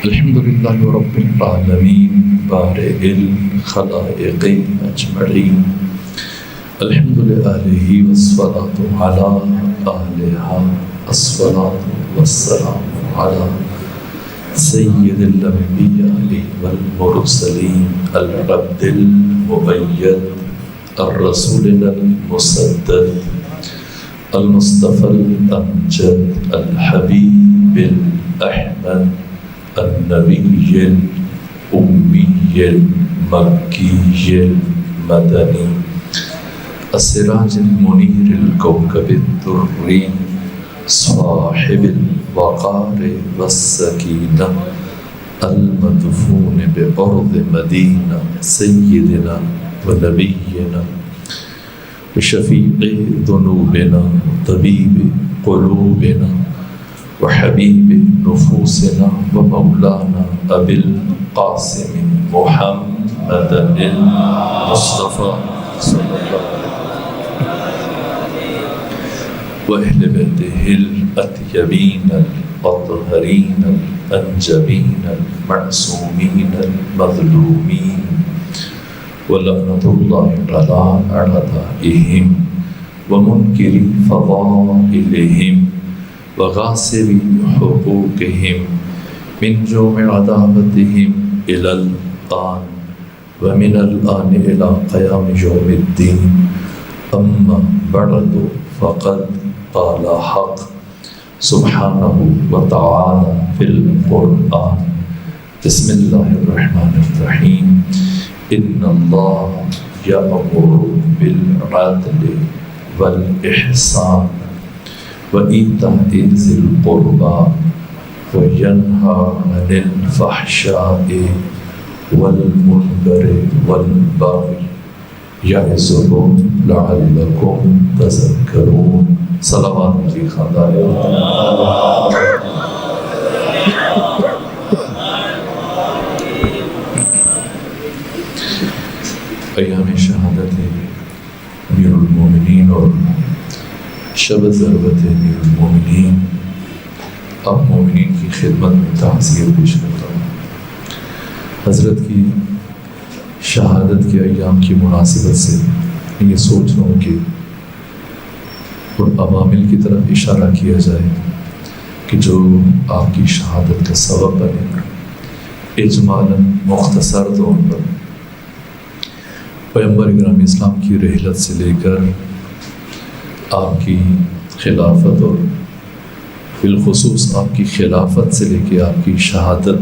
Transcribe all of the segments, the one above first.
الحمدللہ رب العالمین بارئ الخلائق اجمعین الحمد للہ والصلاة علی آلہا الصلاة والسلام علی سید الانبیاء والمرسلین العبد المؤید الرسول المسدد المصطفى الامجد الحبیب الاحمد النبی الامی المکی المدنی السراج المنیر الکوکب الدری صاحب الوقار والسکینہ المدفون بأرض مدینہ سیدنا ونبینا شفیع ذنوبنا طبیب قلوبنا وحبیب نفوسنا ومولانا ابی القاسم محمد المصطفى صلی اللہ وأهل بيته الأطيبين الأطهرين الأنجبين المعصومين المظلومين ولعنة الله على أعدائهم ومنكر فضائلهم وغاصب حقوقهم من جوع عذابتهم إلى الآن ومن الآن إلى قيام يوم الدين أما بعد فقد قال حق سبحانه وتعالى في القرآن بسم الله الرحمن الرحيم إن الله يأمر بالعدل والإحسان وإيتاء ذي القربى وينهى عن الفحشاء والمنكر والبغي يعظكم لعلكم تذكرون صلوات کی خدائے ایام شہادت امیر المومنین اور شب ضربت امیر المومنین اب مومنین کی خدمت میں تعزیت پیش کرتا ہوں۔ حضرت کی شہادت کے ایام کی مناسبت سے یہ سوچ رہا ہوں کہ ان عوامل کی طرف اشارہ کیا جائے کہ جو آپ کی شہادت کا سبب بنے۔ اجمالاً مختصر طور پر پیغمبر اکرم اسلام کی رحلت سے لے کر آپ کی خلافت اور بالخصوص آپ کی خلافت سے لے کے آپ کی شہادت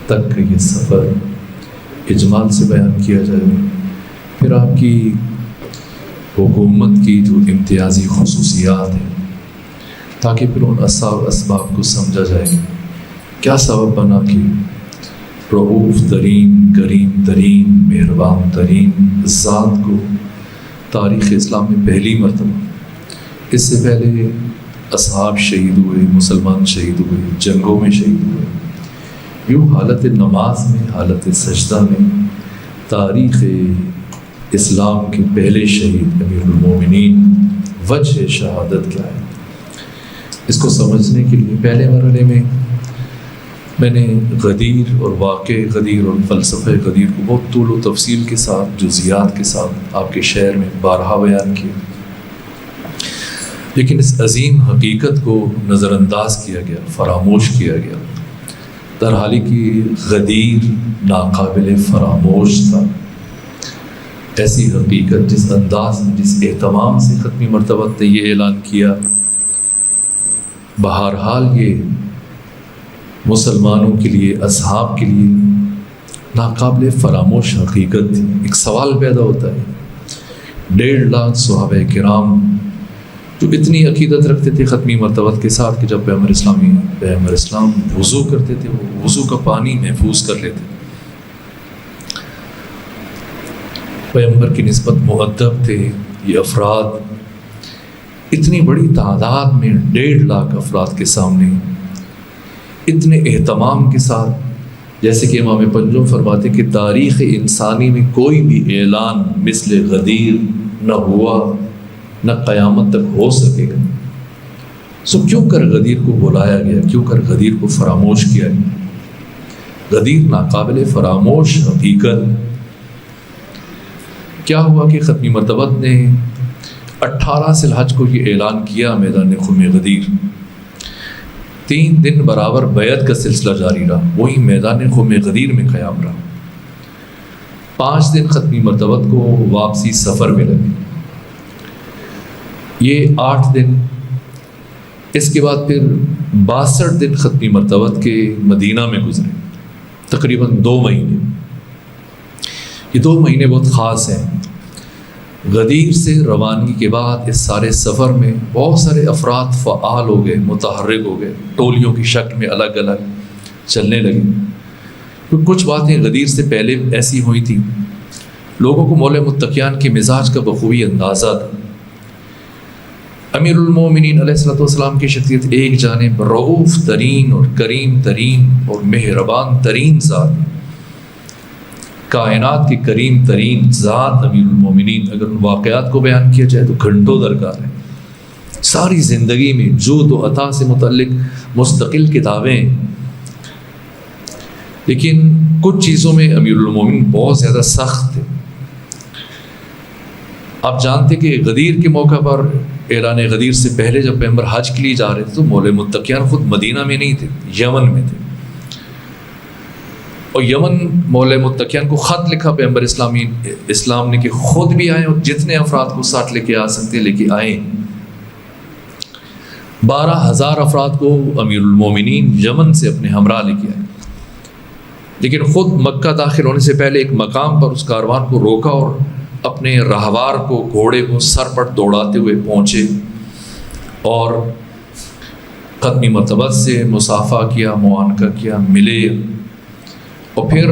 تک کا یہ سفر اجمال سے بیان کیا جائے، پھر آپ کی حکومت کی جو امتیازی خصوصیات ہیں تاکہ پھر ان اسباب کو سمجھا جائے کیا سبب بنا کہ رؤوف ترین، کریم ترین، مہربان ترین ذات کو تاریخ اسلام میں پہلی مرتبہ، اس سے پہلے اصحاب شہید ہوئے، مسلمان شہید ہوئے، جنگوں میں شہید ہوئے، یوں حالت نماز میں، حالت سجدہ میں تاریخ اسلام کے پہلے شہید امیر المومنین وجہ شہادت کیا ہے، اس کو سمجھنے کے لیے پہلے مرحلے میں میں نے غدیر اور واقع غدیر اور فلسفہ غدیر کو بہت طول و تفصیل کے ساتھ، جزیات کے ساتھ آپ کے شعر میں بارہا بیان کیا، لیکن اس عظیم حقیقت کو نظر انداز کیا گیا، فراموش کیا گیا، در حالی کی غدیر ناقابل فراموش تھا۔ ایسی حقیقت جس انداز میں، جس اہتمام سے ختمی مرتبہ نے یہ اعلان کیا، بہرحال یہ مسلمانوں کے لیے، اصحاب کے لیے ناقابل فراموش حقیقت تھی۔ ایک سوال پیدا ہوتا ہے، 1.5 لاکھ صحابہ کرام جو اتنی عقیدت رکھتے تھے ختمی مرتبہ کے ساتھ کہ جب پیغمبر اسلام وضو کرتے تھے وہ وضو کا پانی محفوظ کر لیتے، پیغمبر کی نسبت مؤدب تھے یہ افراد، اتنی بڑی تعداد میں 1.5 لاکھ افراد کے سامنے اتنے اہتمام کے ساتھ، جیسے کہ امام پنجم فرماتے کہ تاریخ انسانی میں کوئی بھی اعلان مثل غدیر نہ ہوا نہ قیامت تک ہو سکے گا۔ سو کیوں کر غدیر کو بلایا گیا، کیوں کر غدیر کو فراموش کیا گیا؟ غدیر ناقابل فراموش حقیقت۔ کیا ہوا کہ ختمی مرتبت نے 18 ذی الحج کو یہ اعلان کیا میدان خم غدیر، 3 دن برابر بیعت کا سلسلہ جاری رہا، وہی میدان خم غدیر میں قیام رہا۔ 5 دن ختمی مرتبت کو واپسی سفر میں لگے، یہ 8 دن، اس کے بعد پھر 62 دن ختمی مرتبت کے مدینہ میں گزرے، تقریباً 2 مہینے۔ یہ 2 مہینے بہت خاص ہیں۔ غدیر سے روانگی کے بعد اس سارے سفر میں بہت سارے افراد فعال ہو گئے، متحرک ہو گئے، ٹولیوں کی شکل میں الگ الگ چلنے لگے۔ کچھ باتیں غدیر سے پہلے ایسی ہوئی تھیں، لوگوں کو مولا متقیان کے مزاج کا بخوبی اندازہ تھا۔ امیر المومنین علیہ الصلوۃ والسلام کی شخصیت ایک جانب رؤوف ترین اور کریم ترین اور مہربان ترین ذات، کائنات کی کریم ترین ذات امیر المومنین، اگر ان واقعات کو بیان کیا جائے تو گھنٹوں درکار ہے۔ ساری زندگی میں جود و عطا سے متعلق مستقل کتابیں، لیکن کچھ چیزوں میں امیر المومنین بہت زیادہ سخت تھے۔ آپ جانتے کہ غدیر کے موقع پر، اعلان غدیر سے پہلے جب پیغمبر حج کے لیے جا رہے تھے تو مولا متقیان خود مدینہ میں نہیں تھے، یمن میں تھے، اور یمن مولا متقیان کو خط لکھا پیغمبر اسلام نے کہ خود بھی آئیں اور جتنے افراد کو ساتھ لے کے آ سکتے لے کے آئیں۔ 12,000 افراد کو امیر المومنین یمن سے اپنے ہمراہ لے کے آئے، لیکن خود مکہ داخل ہونے سے پہلے ایک مقام پر اس کاروان کو روکا اور اپنے راہوار کو، گھوڑے کو سر پر دوڑاتے ہوئے پہنچے اور ختمی مرتبت سے مصافحہ کیا، معانقہ کیا، ملے، اور پھر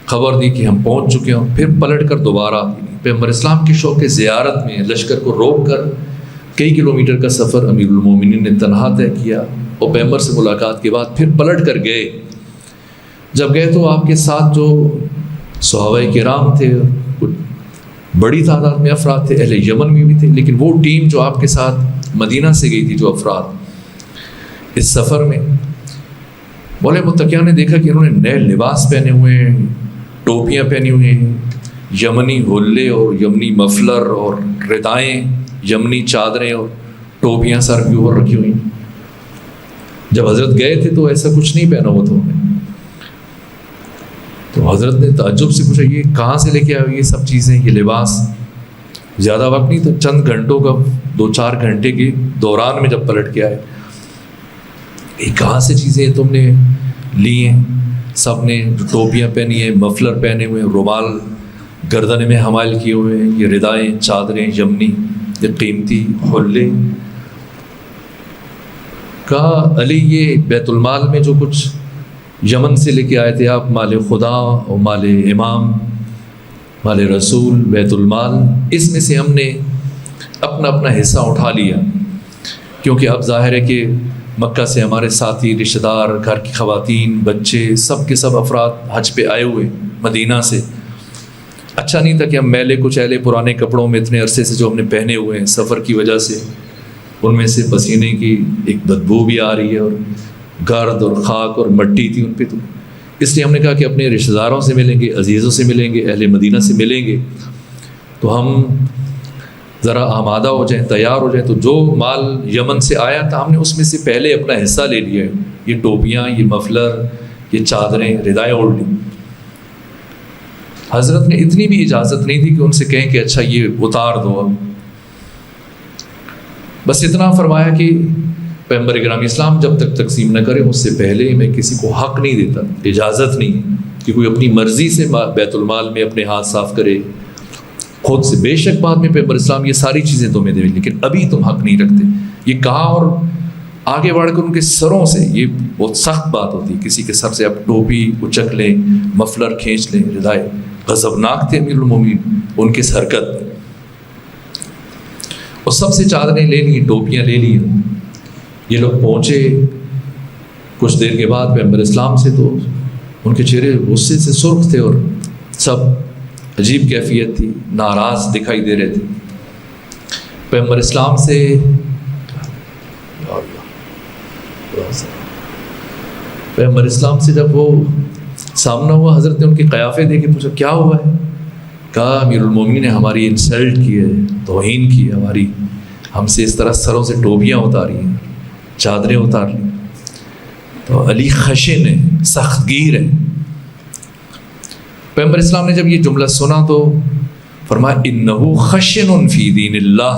خبر دی کہ ہم پہنچ چکے ہیں، پھر پلٹ کر دوبارہ پیغمبر اسلام کی شوق زیارت میں لشکر کو روک کر کئی کلومیٹر کا سفر امیر المومنین نے تنہا طے کیا، اور پیغمبر سے ملاقات کے بعد پھر پلٹ کر گئے۔ جب گئے تو آپ کے ساتھ جو صحابہ کرام تھے، بڑی تعداد میں افراد تھے، اہل یمن میں بھی تھے، لیکن وہ ٹیم جو آپ کے ساتھ مدینہ سے گئی تھی، جو افراد اس سفر میں، مولا متقیان نے دیکھا کہ انہوں نے نئے لباس پہنے ہوئے ہیں، ٹوپیاں پہنی ہوئی ہیں، یمنی حلے اور یمنی مفلر اور ردائیں، یمنی چادریں اور ٹوپیاں سر کے اوپر رکھی ہوئی۔ جب حضرت گئے تھے تو ایسا کچھ نہیں پہنا ہوا تھا انہوں نے، تو حضرت نے تعجب سے پوچھا یہ کہاں سے لے کے آئے یہ سب چیزیں، یہ لباس؟ زیادہ وقت نہیں تو چند گھنٹوں کا، 2-4 گھنٹے کے دوران میں جب پلٹ کے آئے، یہ کہاں سے چیزیں تم نے لی ہیں؟ سب نے ٹوپیاں پہنی ہیں، مفلر پہنے ہوئے، رومال گردن میں حمائل کیے ہوئے ہیں، یہ ردائیں، چادریں یمنی، یہ قیمتی حلے۔ کہا علی یہ بیت المال میں جو کچھ یمن سے لے کے آئے تھے آپ، مال خدا اور مال امام، مال رسول، بیت المال، اس میں سے ہم نے اپنا اپنا حصہ اٹھا لیا، کیونکہ اب ظاہر ہے کہ مکہ سے ہمارے ساتھی، رشتہ دار، گھر کی خواتین، بچے، سب کے سب افراد حج پہ آئے ہوئے مدینہ سے۔ اچھا نہیں تھا کہ ہم میلے کچیلے پرانے کپڑوں میں اتنے عرصے سے جو ہم نے پہنے ہوئے ہیں سفر کی وجہ سے، ان میں سے پسینے کی ایک بدبو بھی آ رہی ہے، اور گرد اور خاک اور مٹی تھی ان پہ، تو اس لیے ہم نے کہا کہ اپنے رشتہ داروں سے ملیں گے، عزیزوں سے ملیں گے، اہل مدینہ سے ملیں گے، تو ہم ذرا آمادہ ہو جائیں، تیار ہو جائیں۔ تو جو مال یمن سے آیا تھا ہم نے اس میں سے پہلے اپنا حصہ لے لیا ہے، یہ ٹوپیاں، یہ مفلر، یہ چادریں، ردائیں اوڑھ لی۔ حضرت نے اتنی بھی اجازت نہیں دی کہ ان سے کہیں کہ اچھا یہ اتار دو، اب بس اتنا فرمایا کہ پیغمبر گرامی اسلام جب تک تقسیم نہ کرے اس سے پہلے میں کسی کو حق نہیں دیتا، اجازت نہیں کہ کوئی اپنی مرضی سے بیت المال میں اپنے ہاتھ صاف کرے خود سے۔ بے شک بعد میں پیغمبر اسلام یہ ساری چیزیں تمہیں دیں، لیکن ابھی تم حق نہیں رکھتے، یہ کہا، اور آگے بڑھ کر ان کے سروں سے، یہ بہت سخت بات ہوتی ہے، کسی کے سر سے آپ ٹوپی اچک لیں، مفلر کھینچ لیں، ردائے، غضبناک تھے امیر المومنین ان کی اس حرکت، اور سب سے چادریں لے لی، ٹوپیاں لے لی۔ یہ لوگ پہنچے کچھ دیر کے بعد پیغمبر اسلام سے، تو ان کے چہرے غصے سے سرخ تھے اور سب عجیب کیفیت تھی، ناراض دکھائی دے رہے تھے۔ پیغمبر اسلام سے پیغمبر اسلام سے جب وہ سامنا ہوا، حضرت نے ان کے قیافے دے کے پوچھا کیا ہوا ہے؟ کہا امیر المومنین نے ہماری انسلٹ کی ہے، توہین کی ہے، ہم سے اس طرح سروں سے ٹوپیاں اتاری ہیں، چادریں اتار لی۔ تو علی خشن ہے، سخت گیر ہے۔ پیغمبر اسلام نے جب یہ جملہ سنا تو فرمایا انہو خشن فی دین اللہ،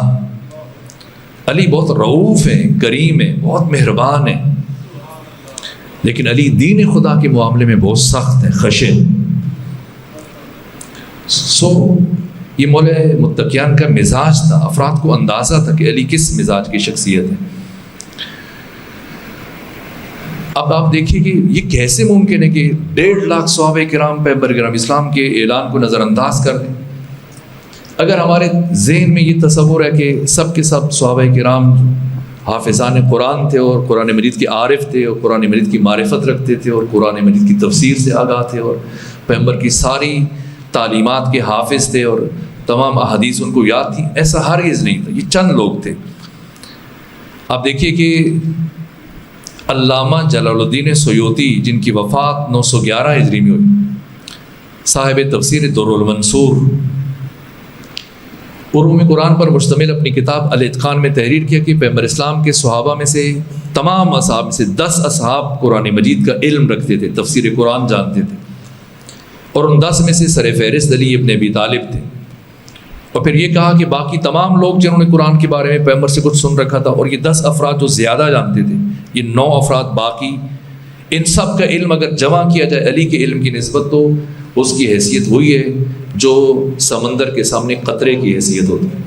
علی بہت رؤوف ہیں، کریم ہیں، بہت مہربان ہیں، لیکن علی دین خدا کے معاملے میں بہت سخت ہے، خشن۔ یہ مولا متقیان کا مزاج تھا، افراد کو اندازہ تھا کہ علی کس مزاج کی شخصیت ہے۔ اب آپ دیکھیے کہ یہ کیسے ممکن ہے کہ 1.5 لاکھ صحابہ کرام پیغمبر کرام اسلام کے اعلان کو نظر انداز کر دیں۔ اگر ہمارے ذہن میں یہ تصور ہے کہ سب کے سب صحابہ کرام حافظان قرآن تھے اور قرآن مجید کے عارف تھے اور قرآن مجید کی معرفت رکھتے تھے اور قرآن مجید کی تفسیر سے آگاہ تھے اور پیغمبر کی ساری تعلیمات کے حافظ تھے اور تمام احادیث ان کو یاد تھی، ایسا ہرگز نہیں تھا، یہ چند لوگ تھے۔ آپ دیکھیے کہ علامہ جلال الدین سیوطی جن کی وفات 911 ہجری میں ہوئی، صاحب تفسیر در المنصور، علوم قرآن پر مشتمل اپنی کتاب الاتقان میں تحریر کیا کہ پیغمبر اسلام کے صحابہ میں سے تمام اصحاب میں سے 10 اصحاب قرآن مجید کا علم رکھتے تھے، تفسیر قرآن جانتے تھے، اور ان 10 میں سے سر فہرست علی ابن ابی طالب تھے۔ اور پھر یہ کہا کہ باقی تمام لوگ جنہوں نے قرآن کے بارے میں پیغمبر سے کچھ سن رکھا تھا، اور یہ 10 افراد جو زیادہ جانتے تھے، یہ 9 افراد باقی، ان سب کا علم اگر جمع کیا جائے علی کے علم کی نسبت تو اس کی حیثیت وہی ہے جو سمندر کے سامنے قطرے کی حیثیت ہوتی ہے۔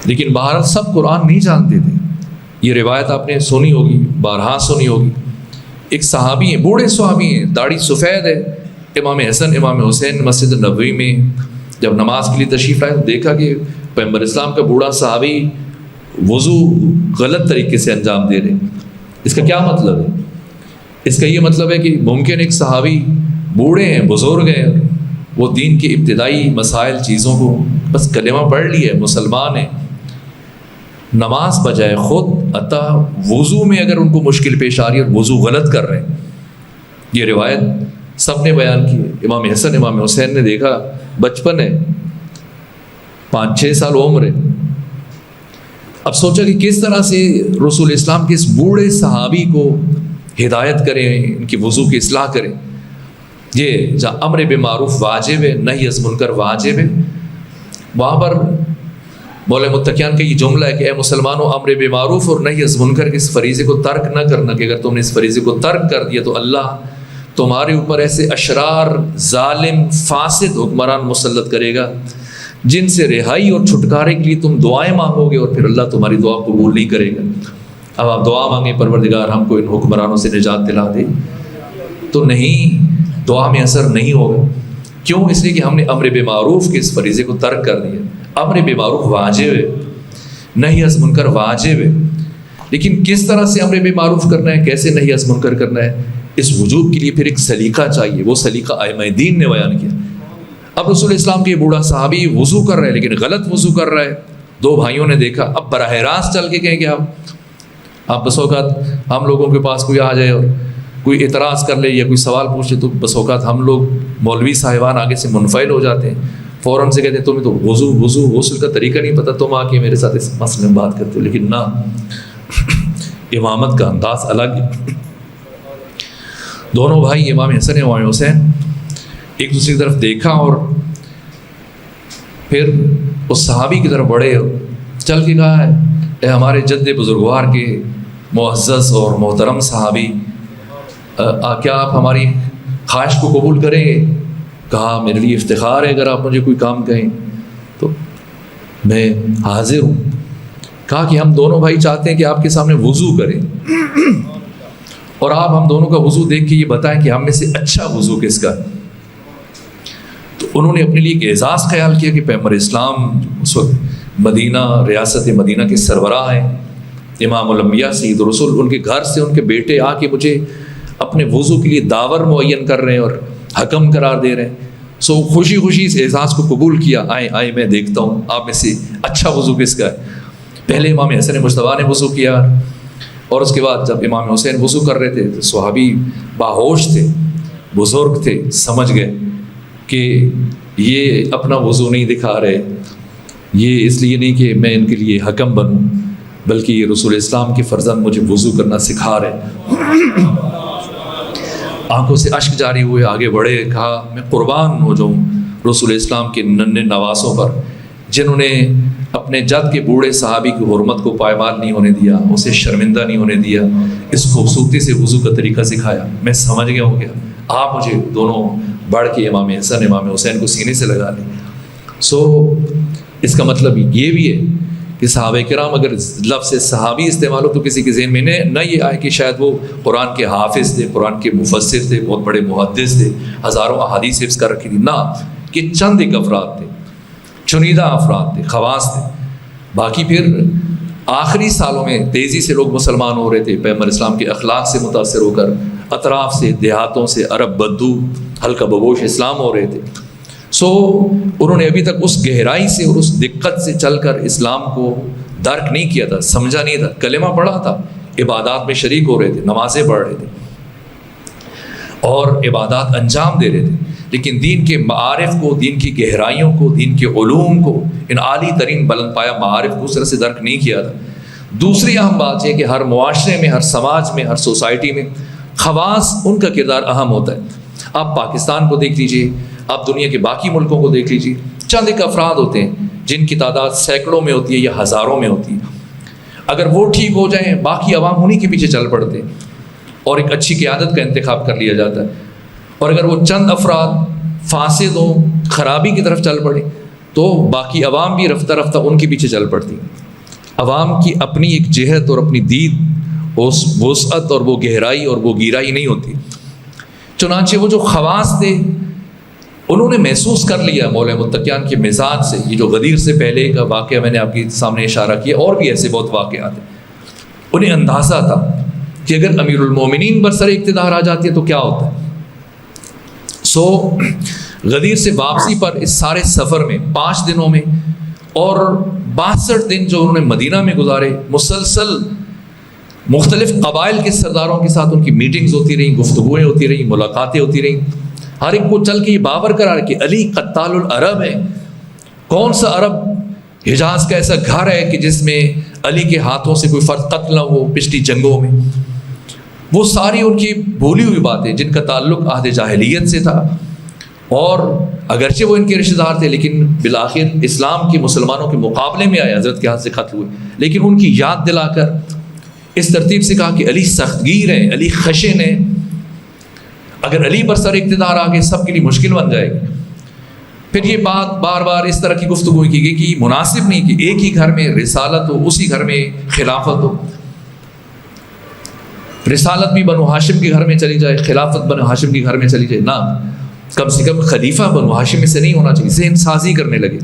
لیکن بہرحال سب قرآن نہیں جانتے تھے۔ یہ روایت آپ نے سنی ہوگی، بارہا سنی ہوگی۔ ایک صحابی ہیں، بوڑھے صحابی ہیں، داڑھی سفید ہے، امام حسن امام حسین مسجد نبوی میں جب نماز کے لیے تشریف لائے تو دیکھا کہ پیغمبر اسلام کا بوڑھا صحابی وضو غلط طریقے سے انجام دے رہے۔ اس کا کیا مطلب ہے؟ اس کا یہ مطلب ہے کہ ممکن ایک صحابی بوڑھے ہیں، بزرگ ہیں، وہ دین کے ابتدائی مسائل چیزوں کو بس کلمہ پڑھ لیے، مسلمان ہیں، نماز بجائے خود عطا وضو میں اگر ان کو مشکل پیش آ رہی ہے اور وضو غلط کر رہے ہیں۔ یہ روایت سب نے بیان کی ہے۔ امام حسن امام حسین نے دیکھا، بچپن ہے، 5-6 سال عمر ہے، اب سوچا کہ کس طرح سے رسول اسلام کے اس بوڑھے صحابی کو ہدایت کریں، ان کی وضو کی اصلاح کریں۔ یہ جہاں امر بالمعروف واجب ہے، نہی از منکر واجب ہے، وہاں پر مولا متقیان کا یہ جملہ ہے کہ اے مسلمانوں، امر بالمعروف اور نہی از منکر کے اس فریضے کو ترک نہ کرنا، کہ اگر تم نے اس فریضے کو ترک کر دیا تو اللہ تمہارے اوپر ایسے اشرار، ظالم، فاسد حکمران مسلط کرے گا جن سے رہائی اور چھٹکارے کے لیے تم دعائیں مانگو گے اور پھر اللہ تمہاری دعا قبول نہیں کرے گا۔ اب آپ دعا مانگیں پروردگار ہم کو ان حکمرانوں سے نجات دلا دے، تو نہیں، دعا میں اثر نہیں ہوگا۔ کیوں؟ اس لیے کہ ہم نے امر بالمعروف کے اس فریضے کو ترک کر دیا۔ امر بالمعروف واجب ہے، نہی از منکر واجب ہے، لیکن کس طرح سے امر بالمعروف کرنا ہے، کیسے نہی از منکر کرنا ہے، اس وجوب کے لیے پھر ایک سلیقہ چاہیے۔ وہ سلیقہ ائمہ دین نے بیان کیا۔ اب رسول اسلام کے بوڑھا صحابی وضو کر رہے ہیں لیکن غلط وضو کر رہا ہے۔ 2 بھائیوں نے دیکھا، اب براہ راست چل کے کہیں کہ آپ بس اوقات ہم لوگوں کے پاس کوئی آ جائے اور کوئی اعتراض کر لے یا کوئی سوال پوچھ لے تو بس اوقات ہم لوگ مولوی صاحبان آگے سے منفعل ہو جاتے ہیں، فوراً سے کہتے ہیں تمہیں تو غسل کا طریقہ نہیں پتہ، تم آ کے میرے ساتھ اس مسئلے میں بات کرتے ہو۔ لیکن نہ، امامت کا انداز الگ ہے۔ دونوں بھائی امام حسن امام حسین ایک دوسرے کی طرف دیکھا اور پھر اس صحابی کی طرف بڑھے اور چل کے کہا ہے اے ہمارے جد بزرگوار کے معزز اور محترم صحابی، کیا آپ ہماری خواہش کو قبول کریں گے؟ کہا میرے لیے افتخار ہے اگر آپ مجھے کوئی کام کہیں تو میں حاضر ہوں۔ کہا کہ ہم دونوں بھائی چاہتے ہیں کہ آپ کے سامنے وضو کریں اور آپ ہم دونوں کا وضو دیکھ کے یہ بتائیں کہ ہم میں سے اچھا وضو کس کا ہے۔ تو انہوں نے اپنے لیے ایک اعزاز خیال کیا کہ پیغمبر اسلام اس وقت مدینہ، ریاست مدینہ کے سربراہ ہیں، امام الانبیاء سید رسول، ان کے گھر سے ان کے بیٹے آ کے مجھے اپنے وضو کے لیے داور معین کر رہے ہیں اور حکم قرار دے رہے ہیں۔ سو خوشی خوشی اس اعزاز کو قبول کیا، آئے میں دیکھتا ہوں آپ میں سے اچھا وضو کس کا ہے۔ پہلے امام حسن مجتبیٰ نے وضو کیا، اور اس کے بعد جب امام حسین وضو کر رہے تھے تو صحابی باہوش تھے، بزرگ تھے، سمجھ گئے کہ یہ اپنا وضو نہیں دکھا رہے، یہ اس لیے نہیں کہ میں ان کے لیے حکم بنوں، بلکہ یہ رسول اسلام کے فرزند مجھے وضو کرنا سکھا رہے۔ آنکھوں سے اشک جاری ہوئے، آگے بڑھے، کہا میں قربان ہو جاؤں رسول اسلام کے ننھے نواسوں پر جنہوں نے اپنے جد کے بوڑھے صحابی کی حرمت کو پائمال نہیں ہونے دیا، اسے شرمندہ نہیں ہونے دیا، اس خوبصورتی سے وضو کا طریقہ سکھایا۔ میں سمجھ گیا ہوں کیا آپ مجھے دونوں بڑھ کے امام حسن امام حسین کو سینے سے لگا لیں۔ اس کا مطلب یہ بھی ہے کہ صحابہ کرام اگر لفظ صحابی استعمال ہو تو کسی کے ذہن میں نہ یہ آئے کہ شاید وہ قرآن کے حافظ تھے، قرآن کے مفسر تھے، بہت بڑے محدث تھے، ہزاروں احادیث حفظ کر رکھی تھی، نہ، کہ چند ایک افراد تھے، چنیدہ افراد تھے، خواص تھے۔ باقی پھر آخری سالوں میں تیزی سے لوگ مسلمان ہو رہے تھے، پیغمبر اسلام کے اخلاق سے متاثر ہو کر اطراف سے، دیہاتوں سے، عرب بدو ہلکا بگوش اسلام ہو رہے تھے۔ انہوں نے ابھی تک اس گہرائی سے اور اس دقت سے چل کر اسلام کو درک نہیں کیا تھا، سمجھا نہیں تھا، کلمہ پڑھا تھا، عبادات میں شریک ہو رہے تھے، نمازیں پڑھ رہے تھے اور عبادات انجام دے رہے تھے، لیکن دین کے معارف کو، دین کی گہرائیوں کو، دین کے علوم کو، ان عالی ترین بلند پایا معارف کو اس طرح سے درک نہیں کیا تھا۔ دوسری اہم بات یہ کہ ہر معاشرے میں، ہر سماج میں، ہر سوسائٹی میں خواص ان کا کردار اہم ہوتا ہے۔ آپ پاکستان کو دیکھ لیجئے، آپ دنیا کے باقی ملکوں کو دیکھ لیجئے، چند ایک افراد ہوتے ہیں جن کی تعداد سینکڑوں میں ہوتی ہے یا ہزاروں میں ہوتی ہے۔ اگر وہ ٹھیک ہو جائیں، باقی عوام انہی کے پیچھے چل پڑتے ہیں اور ایک اچھی قیادت کا انتخاب کر لیا جاتا ہے۔ اور اگر وہ چند افراد فاسد ہوں، خرابی کی طرف چل پڑے تو باقی عوام بھی رفتہ رفتہ ان کے پیچھے چل پڑتی ہے۔ عوام کی اپنی ایک جہت اور اپنی دید، اس وسعت اور وہ گہرائی اور وہ گیرائی نہیں ہوتی۔ چنانچہ وہ جو خواص تھے انہوں نے محسوس کر لیا مولا متقیان کے مزاج سے۔ یہ جو غدیر سے پہلے کا واقعہ میں نے آپ کے سامنے اشارہ کیا، اور بھی ایسے بہت واقعات ہیں۔ انہیں اندازہ تھا کہ اگر امیر المومنین برسر اقتدار آ جاتی ہے تو کیا ہوتا ہے۔ غدیر سے واپسی پر اس سارے سفر میں 5 دنوں میں اور 62 دن جو انہوں نے مدینہ میں گزارے، مسلسل مختلف قبائل کے سرداروں کے ساتھ ان کی میٹنگز ہوتی رہیں، گفتگویں ہوتی رہیں، ملاقاتیں ہوتی رہیں۔ ہر ایک کو چل کے یہ باور کرا کہ علی قتال العرب ہے۔ کون سا عرب، حجاز کا ایسا گھر ہے کہ جس میں علی کے ہاتھوں سے کوئی فرد قتل نہ ہو پچھلی جنگوں میں۔ وہ ساری ان کی بھولی ہوئی باتیں جن کا تعلق عہد جاہلیت سے تھا، اور اگرچہ وہ ان کے رشتہ دار تھے لیکن بالآخر اسلام کے مسلمانوں کے مقابلے میں آئے، حضرت کے ہاتھ سے قتل ہوئے، لیکن ان کی یاد دلا کر اس ترتیب سے کہا کہ علی سخت گیر ہیں، علی خشن ہیں، اگر علی پر سر اقتدار آگے سب کے لیے مشکل بن جائے گی۔ پھر یہ بات بار بار اس طرح کی گفتگو کی گئی کہ مناسب نہیں کہ ایک ہی گھر میں رسالت ہو، اسی گھر میں خلافت ہو۔ رسالت بھی بنو ہاشم کے گھر میں چلی جائے، خلافت بنو ہاشم کے گھر میں چلی جائے، نہ، کم سے کم خلیفہ بنو ہاشم میں سے نہیں ہونا چاہیے۔ ذہن سازی کرنے لگے،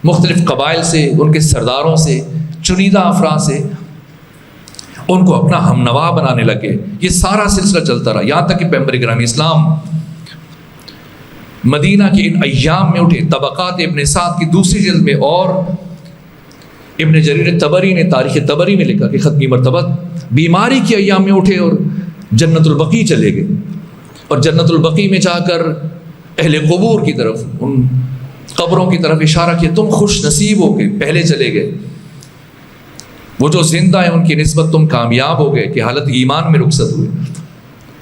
مختلف قبائل سے، ان کے سرداروں سے، چنیدہ افراد سے ان کو اپنا ہم نوا بنانے لگے۔ یہ سارا سلسلہ چلتا رہا یہاں تک کہ پیغمبر گرامی اسلام مدینہ کے ان ایام میں اٹھے۔ طبقات ابن سعد کی دوسری جلد میں اور ابن جریر طبری نے تاریخ طبری میں لکھا کہ ختمی مرتبہ بیماری کے ایام میں اٹھے اور جنت البقیع چلے گئے، اور جنت البقیع میں جا کر اہل قبور کی طرف، ان قبروں کی طرف اشارہ کیا، تم خوش نصیب ہو کے پہلے چلے گئے، وہ جو زندہ ہیں ان کی نسبت تم کامیاب ہو گئے کہ حالت ایمان میں رخصت ہوئے۔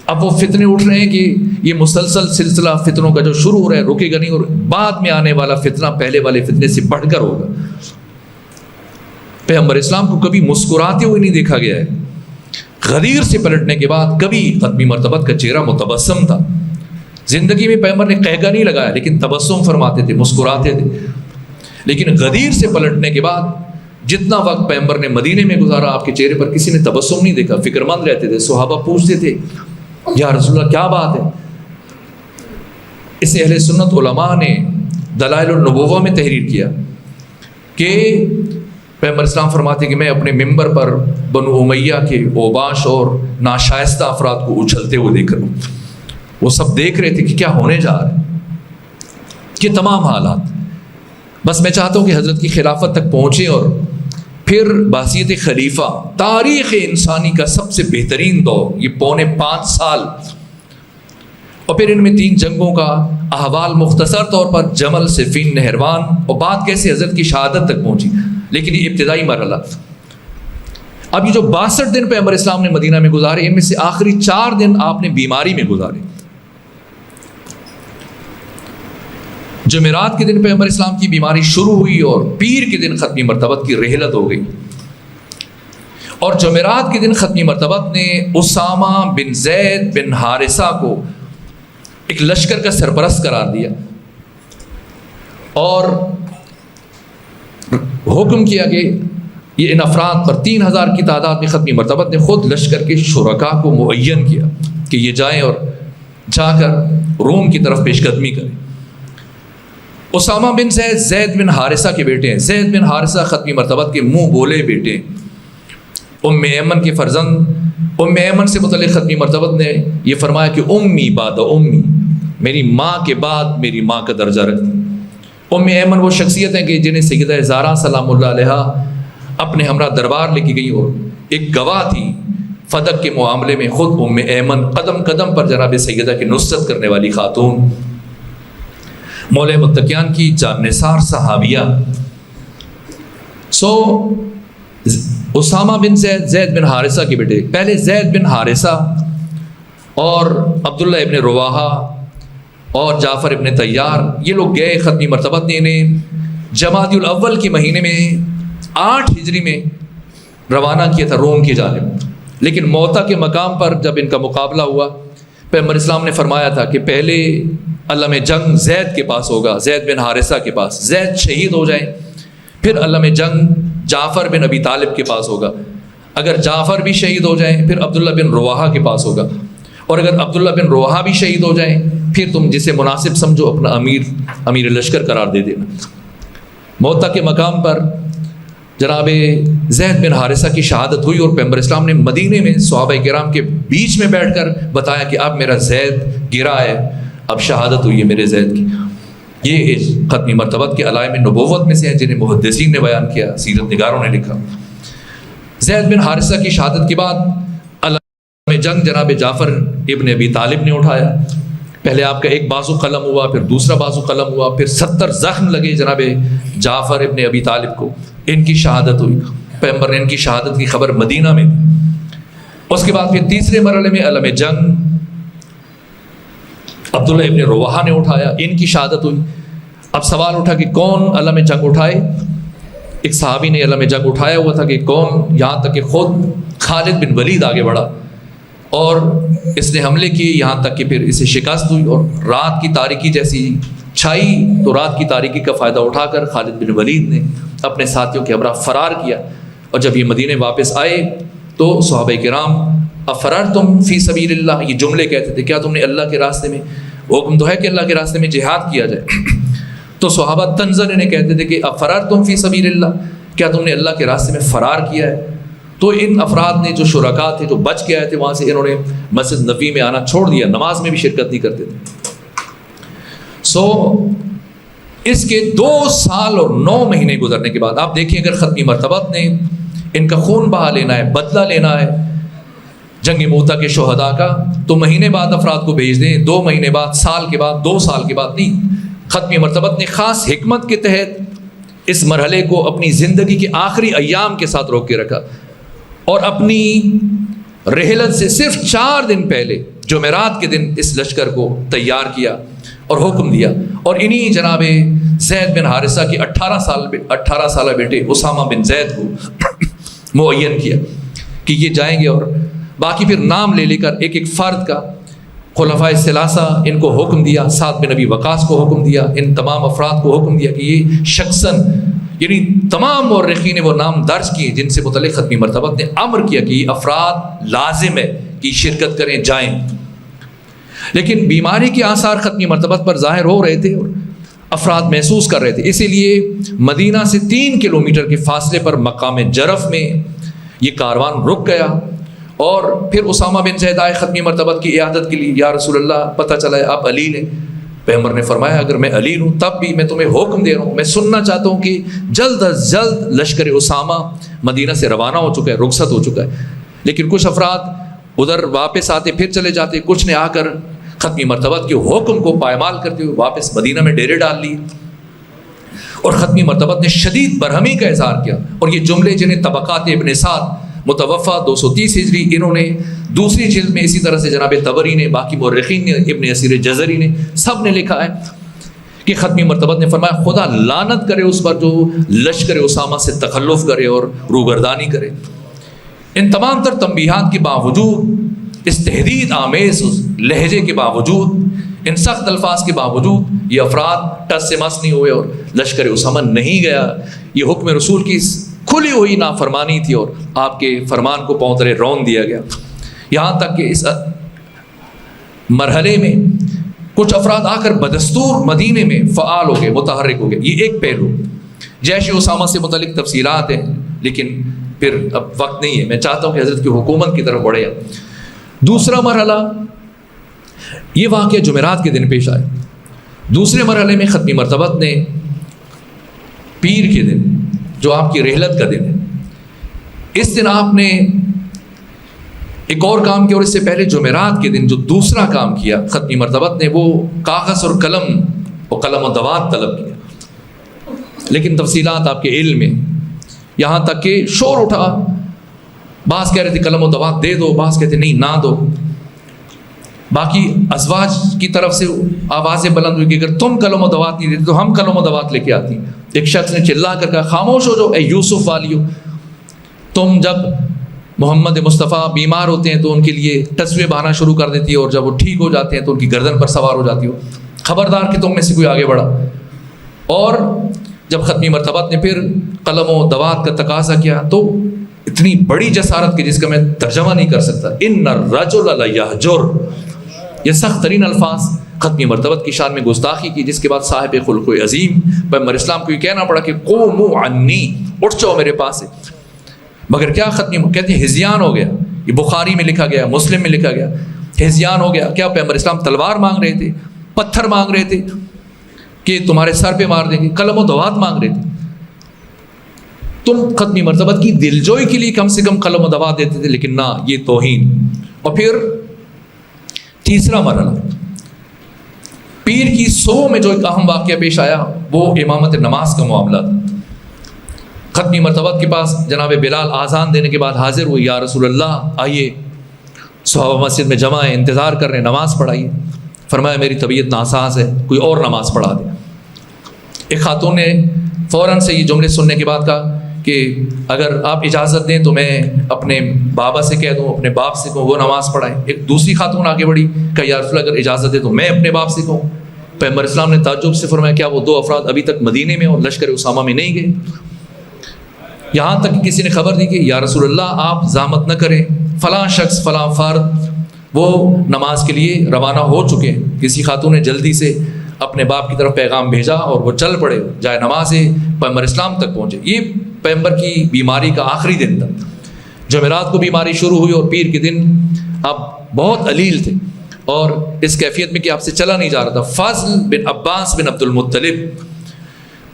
اب وہ فتنے اٹھ رہے ہیں کہ یہ مسلسل سلسلہ فتنوں کا جو شروع ہو رہا ہے رکے گا نہیں، اور بعد میں آنے والا فتنہ پہلے والے فتنے سے بڑھ کر ہوگا۔ پیغمبر اسلام کو کبھی مسکراتے ہوئے نہیں دیکھا گیا ہے۔ غدیر سے پلٹنے کے بعد کبھی ختمی مرتبہ کا چہرہ متبسم تھا۔ زندگی میں پیغمبر نے قہقہ نہیں لگایا لیکن تبسم فرماتے تھے، مسکراتے تھے۔ لیکن غدیر سے پلٹنے کے بعد جتنا وقت پیغمبر نے مدینے میں گزارا، آپ کے چہرے پر کسی نے تبسم نہیں دیکھا، فکر مند رہتے تھے۔ صحابہ پوچھتے تھے یا رسول اللہ کیا بات ہے؟ اسے اہل سنت علماء نے دلائل النبوہ میں تحریر کیا کہ پیغمبر اسلام فرماتے کہ میں اپنے ممبر پر بنو امیہ کے اوباش اور ناشائستہ افراد کو اچھلتے ہوئے دیکھ رہا ہوں۔ وہ سب دیکھ رہے تھے کہ کیا ہونے جا رہا ہے، یہ تمام حالات۔ بس میں چاہتا ہوں کہ حضرت کی خلافت تک پہنچے اور پھر بحیثیت خلیفہ تاریخ انسانی کا سب سے بہترین دور، یہ 5.25 سال، اور پھر ان میں 3 جنگوں کا احوال مختصر طور پر جمل، صفین، نہروان، اور بات کیسے حضرت کی شہادت تک پہنچی، لیکن یہ ابتدائی مرحلہ۔ اب یہ جو 62 دن پیغمبر اسلام نے مدینہ میں گزارے، ان میں سے آخری 4 دن آپ نے بیماری میں گزارے۔ جمعرات کے دن پیغمبر اسلام کی بیماری شروع ہوئی اور پیر کے دن ختمی مرتبت کی رحلت ہو گئی، اور جمعرات کے دن ختمی مرتبت نے اسامہ بن زید بن حارثہ کو ایک لشکر کا سرپرست قرار دیا اور حکم کیا کہ یہ ان افراد پر 3000 کی تعداد میں ختمی مرتبت نے خود لشکر کے شرکاء کو معین کیا کہ یہ جائیں اور جا کر روم کی طرف پیش قدمی کریں۔ اسامہ بن زید زید بن حارثہ کے بیٹے ہیں، زید بن حارثہ ختمی مرتبت کے منہ بولے بیٹے ہیں، ام ایمن کے فرزند۔ ام ایمن سے متعلق ختمی مرتبت نے یہ فرمایا کہ امی بعد امی، میری ماں کے بعد میری ماں کا درجہ رکھتی۔ ام ایمن وہ شخصیت ہیں کہ جنہیں سیدہ زہرا سلام اللہ علیہا اپنے ہمراہ دربار لے کے گئی اور ایک گواہ تھی فدق کے معاملے میں۔ خود ام ایمن قدم قدم پر جناب سیدہ کی نصرت کرنے والی خاتون، مولا متقیان کی جان نثار صحابیہ۔ اسامہ بن زید زید بن حارثہ کے بیٹے، پہلے زید بن حارثہ اور عبداللہ ابن رواحہ اور جعفر ابن طیار، یہ لوگ گئے ختمی مرتبت نے انہیں جمادی الاول کے مہینے میں 8 ہجری میں روانہ کیا تھا روم کی جانب، لیکن موتا کے مقام پر جب ان کا مقابلہ ہوا، پیغمبر اسلام نے فرمایا تھا کہ پہلے علم جنگ زید کے پاس ہوگا، زید بن حارثہ کے پاس، زید شہید ہو جائیں، پھر علم جنگ جعفر بن ابی طالب کے پاس ہوگا، اگر جعفر بھی شہید ہو جائیں پھر عبداللہ بن رواحہ کے پاس ہوگا، اور اگر عبداللہ بن رواحہ بھی شہید ہو جائیں پھر تم جسے مناسب سمجھو اپنا امیر لشکر قرار دے دینا۔ موتا کے مقام پر جناب زید بن حارثہ کی شہادت ہوئی اور پیغمبر اسلام نے مدینے میں صحابہ کرام کے بیچ میں بیٹھ کر بتایا کہ اب میرا زید گرا ہے، اب شہادت ہوئی ہے میرے زید کی۔ یہ ختمی مرتبت کے علائم نبوت میں سے ہیں جنہیں محدثین نے بیان کیا، سیرت نگاروں نے لکھا۔ زید بن حارثہ کی شہادت کے بعد علم جنگ جناب جعفر ابن ابی طالب نے اٹھایا۔ پہلے آپ کا ایک بازو قلم ہوا، پھر دوسرا بازو قلم ہوا، پھر 70 زخم لگے جناب جعفر ابن ابی طالب کو، ان کی شہادت ہوئی۔ پیغمبر نے ان کی شہادت کی خبر مدینہ میں دی۔ اس کے بعد پھر تیسرے مرحلے میں علم جنگ عبداللہ ابن رواحہ نے اٹھایا، ان کی شہادت ہوئی۔ اب سوال اٹھا کہ کون علم جنگ اٹھائے؟ ایک صحابی نے علم جنگ اٹھایا ہوا تھا کہ کون، یہاں تک کہ خود خالد بن ولید آگے بڑھا اور اس نے حملے کیے، یہاں تک کہ پھر اسے شکست ہوئی اور رات کی تاریکی جیسی چھائی تو رات کی تاریکی کا فائدہ اٹھا کر خالد بن ولید نے اپنے ساتھیوں کے ہمراہ فرار کیا، اور جب یہ مدینے واپس آئے تو صحابہ کرام افررتم فی سبیل اللہ، یہ جملے کہتے تھے، کیا تم نے اللہ کے راستے میں، حکم تو ہے کہ اللہ کے راستے میں جہاد کیا جائے، تو صحابہ طنزاً انہیں کہتے تھے کہ افررتم فی سبیل اللہ، کیا تم نے اللہ کے راستے میں فرار کیا ہے؟ تو ان افراد نے جو شرکاء تھے جو بچ کے آئے تھے وہاں سے، انہوں نے مسجد نبوی میں آنا چھوڑ دیا، نماز میں بھی شرکت نہیں کرتے تھے۔ اس کے 2 سال اور 9 مہینے گزرنے کے بعد آپ دیکھیں، اگر ختمی مرتبت نے ان کا خون بہا لینا ہے، بدلہ لینا ہے جنگ موتا کے شہداء کا، تو مہینے بعد افراد کو بھیج دیں، 2 مہینے بعد، سال کے بعد، 2 سال کے بعد نہیں۔ ختمی مرتبت نے خاص حکمت کے تحت اس مرحلے کو اپنی زندگی کے آخری ایام کے ساتھ روک کے رکھا، اور اپنی رحلت سے صرف 4 دن پہلے جمعرات کے دن اس لشکر کو تیار کیا اور حکم دیا، اور انہی جناب زید بن حارثہ کی 18 سالہ بیٹے اسامہ بن زید کو معین کیا کہ یہ جائیں گے، اور باقی پھر نام لے لے کر ایک ایک فرد کا، خلفائے ثلاثہ ان کو حکم دیا، سعد بن ابی وقاص کو حکم دیا، ان تمام افراد کو حکم دیا کہ یہ شخصاً، یعنی تمام مورخین نے وہ نام درج کیے جن سے متعلق ختمی مرتبت نے امر کیا کہ یہ افراد لازم ہے کہ شرکت کریں، جائیں۔ لیکن بیماری کے آثار ختمی مرتبت پر ظاہر ہو رہے تھے اور افراد محسوس کر رہے تھے، اسی لیے مدینہ سے 3 کلومیٹر کے فاصلے پر مقام جرف میں یہ کاروان رک گیا، اور پھر اسامہ بن زید آئے ختمی مرتبت کی عیادت کے لیے، یا رسول اللہ پتہ چلا ہے آپ علیل ہیں، پیغمبر نے فرمایا اگر میں علیل ہوں تب بھی میں تمہیں حکم دے رہا ہوں، میں سننا چاہتا ہوں کہ جلد از جلد لشکر اسامہ مدینہ سے روانہ ہو چکا ہے، رخصت ہو چکا ہے۔ لیکن کچھ افراد ادھر واپس آتے پھر چلے جاتے، کچھ نے آ کر ختمی مرتبت کے حکم کو پائمال کرتے ہوئے واپس مدینہ میں ڈیرے ڈال لیے، اور ختمی مرتبت نے شدید برہمی کا اظہار کیا۔ اور یہ جملے جنہیں طبقات ابن سعد متوفہ 230 ہجری، انہوں نے دوسری جلد میں اسی طرح سے جناب طبری نے، باقی مورخین نے، ابن اسیر جزری نے، سب نے لکھا ہے کہ ختمی مرتبت نے فرمایا خدا لعنت کرے اس پر جو لشکر اسامہ سے تخلف کرے اور روگردانی کرے۔ ان تمام تر تنبیہات کے باوجود، اس تہدید آمیز لہجے کے باوجود، ان سخت الفاظ کے باوجود، یہ افراد ٹس سے مس نہیں ہوئے اور لشکر اسامہ نہیں گیا۔ یہ حکم رسول کی کھلی ہوئی نافرمانی تھی اور آپ کے فرمان کو پاؤں تلے رون دیا گیا۔ یہاں تک کہ اس مرحلے میں کچھ افراد آ کر بدستور مدینے میں فعال ہو گئے، متحرک ہو گئے۔ یہ ایک پہلو۔ جیش اسامہ سے متعلق تفصیلات ہیں، لیکن پھر اب وقت نہیں ہے، میں چاہتا ہوں کہ حضرت کی حکومت کی طرف بڑھے۔ دوسرا مرحلہ، یہ واقعہ جمعرات کے دن پیش آیا۔ دوسرے مرحلے میں ختمی مرتبت نے پیر کے دن، جو آپ کی رحلت کا دن ہے، اس دن آپ نے ایک اور کام کیا، اور اس سے پہلے جمعرات کے دن جو دوسرا کام کیا ختمی مرتبت نے، وہ کاغذ اور قلم و دوات طلب کیا۔ لیکن تفصیلات آپ کے علم میں، یہاں تک کہ شور اٹھا، بعض کہہ رہے تھے قلم و دوات دے دو، بعض کہتے نہیں نہ دو۔ باقی ازواج کی طرف سے آوازیں بلند ہوئی کہ اگر تم قلم و دوات نہیں دیتے تو ہم قلم و دوات لے کے آتی۔ ایک شخص نے چلا کر کہا خاموش ہو جاؤ اے یوسف والیو، تم جب محمد مصطفیٰ بیمار ہوتے ہیں تو ان کے لیے ٹسوے بہانا شروع کر دیتی ہے، اور جب وہ ٹھیک ہو جاتے ہیں تو ان کی گردن پر سوار ہو جاتی ہو، خبردار کہ تم میں سے کوئی آگے بڑھا۔ اور جب ختمی مرتبت نے پھر قلم و دوات کا تقاضا کیا تو اتنی بڑی جسارت کہ جس کا میں ترجمہ نہیں کر سکتا، ان الرجل لیہجر، یہ سخت ترین الفاظ ختمی مرتبت کی شان میں گستاخی کی، جس کے بعد صاحب خلق عظیم پیغمبر اسلام کو یہ کہنا پڑا کہ قوموا عنی، اٹھ جاؤ میرے پاس سے۔ مگر کیا ختمی کہتے ہیں ہزیان ہو گیا، یہ بخاری میں لکھا گیا، مسلم میں لکھا گیا، ہزیان ہو گیا۔ کیا پیغمبر اسلام تلوار مانگ رہے تھے، پتھر مانگ رہے تھے کہ تمہارے سر پہ مار دیں گے، قلم و دوات مانگ رہے تھے؟ تم ختمی مرتبت کی دلجوئی کے لیے کم سے کم قلم و دوات دیتے تھے، لیکن نہ، یہ توہین۔ اور پھر تیسرا مرحلہ، پیر کی صبح میں جو ایک اہم واقعہ پیش آیا وہ امامت نماز کا معاملہ تھا۔ ختمی مرتبت کے پاس جناب بلال آذان دینے کے بعد حاضر ہوئے، یا رسول اللہ آئیے، صحابہ مسجد میں جمع ہیں، انتظار کر رہے ہیں، نماز پڑھائیے۔ فرمایا میری طبیعت ناساز ہے، کوئی اور نماز پڑھا دے۔ ایک خاتون نے فوراً سے یہ جملے سننے کے بعد کہا کہ اگر آپ اجازت دیں تو میں اپنے بابا سے کہہ دوں، اپنے باپ سے کہوں وہ نماز پڑھائیں۔ ایک دوسری خاتون آگے بڑھی، کہا یا رسول اللہ اگر اجازت دے تو میں اپنے باپ سے کہوں۔ پیغمبر اسلام نے تعجب سے فرمایا کیا وہ دو افراد ابھی تک مدینے میں اور لشکر اسامہ میں نہیں گئے؟ یہاں تک کہ کسی نے خبر دی کہ یا رسول اللہ آپ زحمت نہ کریں، فلاں شخص فلاں فرد وہ نماز کے لیے روانہ ہو چکے ہیں۔ کسی خاتون نے جلدی سے اپنے باپ کی طرف پیغام بھیجا اور وہ چل پڑے، جائے نماز پیغمبر اسلام تک پہنچے۔ یہ پیغمبر کی بیماری کا آخری دن تھا۔ جمعرات کو بیماری شروع ہوئی اور پیر کے دن آپ بہت علیل تھے اور اس کیفیت میں کہ آپ سے چلا نہیں جا رہا تھا۔ فضل بن عباس بن عبد المطلب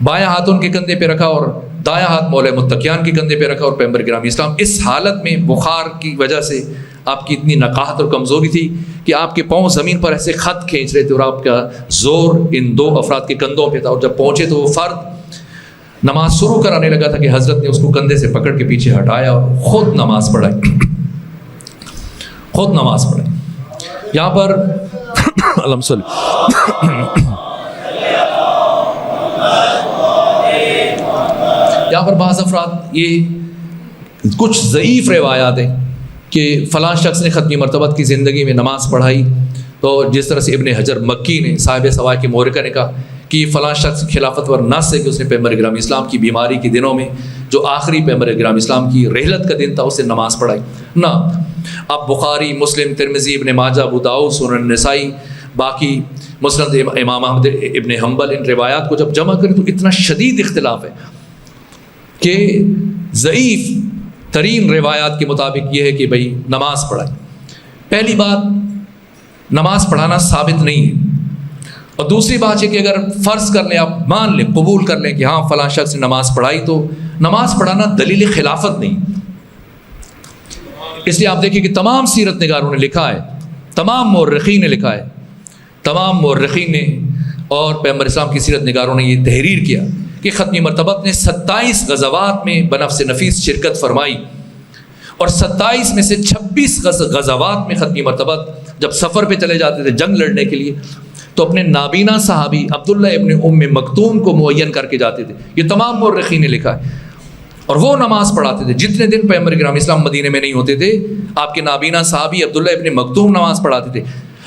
بایاں ہاتھ ان کے کندھے پہ رکھا اور دایاں ہاتھ مولا متقیان کے کندھے پہ رکھا، اور پیغمبر گرامی اسلام اس حالت میں بخار کی وجہ سے آپ کی اتنی نقاہت اور کمزوری تھی کہ آپ کے پاؤں زمین پر ایسے خط کھینچ رہے تھے، اور آپ کا زور ان دو افراد کے کندھوں پہ تھا۔ اور جب پہنچے تو وہ فرد نماز شروع کرانے لگا تھا کہ حضرت نے اس کو کندھے سے پکڑ کے پیچھے ہٹایا اور خود نماز پڑھائی، خود نماز پڑھائی۔ یہاں پر یہاں پر بعض افراد یہ کچھ ضعیف روایات ہیں کہ فلاں شخص نے ختمی مرتبت کی زندگی میں نماز پڑھائی، تو جس طرح سے ابن حجر مکی نے صاحب سوائے کے مورکہ نے کہا کہ فلاں شخص خلافت ور نس ہے کہ اس نے پیغمبر گرامی اسلام کی بیماری کے دنوں میں جو آخری پیغمبر گرامی اسلام کی رحلت کا دن تھا اسے نماز پڑھائی۔ نہ، اب بخاری، مسلم، ترمذی، ابن ماجہ، ابو داؤد، سنن نسائی، باقی مسند امام احمد ابن حنبل، ان روایات کو جب جمع کریں تو اتنا شدید اختلاف ہے کہ ضعیف ترین روایات کے مطابق یہ ہے کہ بھئی نماز پڑھائیں۔ پہلی بات، نماز پڑھانا ثابت نہیں ہے، اور دوسری بات یہ کہ اگر فرض کر لیں، آپ مان لیں، قبول کر لیں کہ ہاں فلاں شخص نے نماز پڑھائی، تو نماز پڑھانا دلیل خلافت نہیں۔ اس لیے آپ دیکھیں کہ تمام سیرت نگاروں نے لکھا ہے، تمام مورخین نے لکھا ہے، تمام مورخین نے اور پیغمبر اسلام کی سیرت نگاروں نے یہ تحریر کیا کہ ختمی مرتبت نے 27 غزوات میں بنفس نفیس شرکت فرمائی، اور 27 میں سے 26 غزوات میں ختمی مرتبت جب سفر پہ چلے جاتے تھے جنگ لڑنے کے لیے تو اپنے نابینا صحابی عبداللہ ابن ام مکتوم کو معین کر کے جاتے تھے۔ یہ تمام مورخین نے لکھا ہے، اور وہ نماز پڑھاتے تھے جتنے دن پیغمبر کرام اسلام مدینے میں نہیں ہوتے تھے، آپ کے نابینا صحابی عبداللہ ابن مکتوم نماز پڑھاتے تھے۔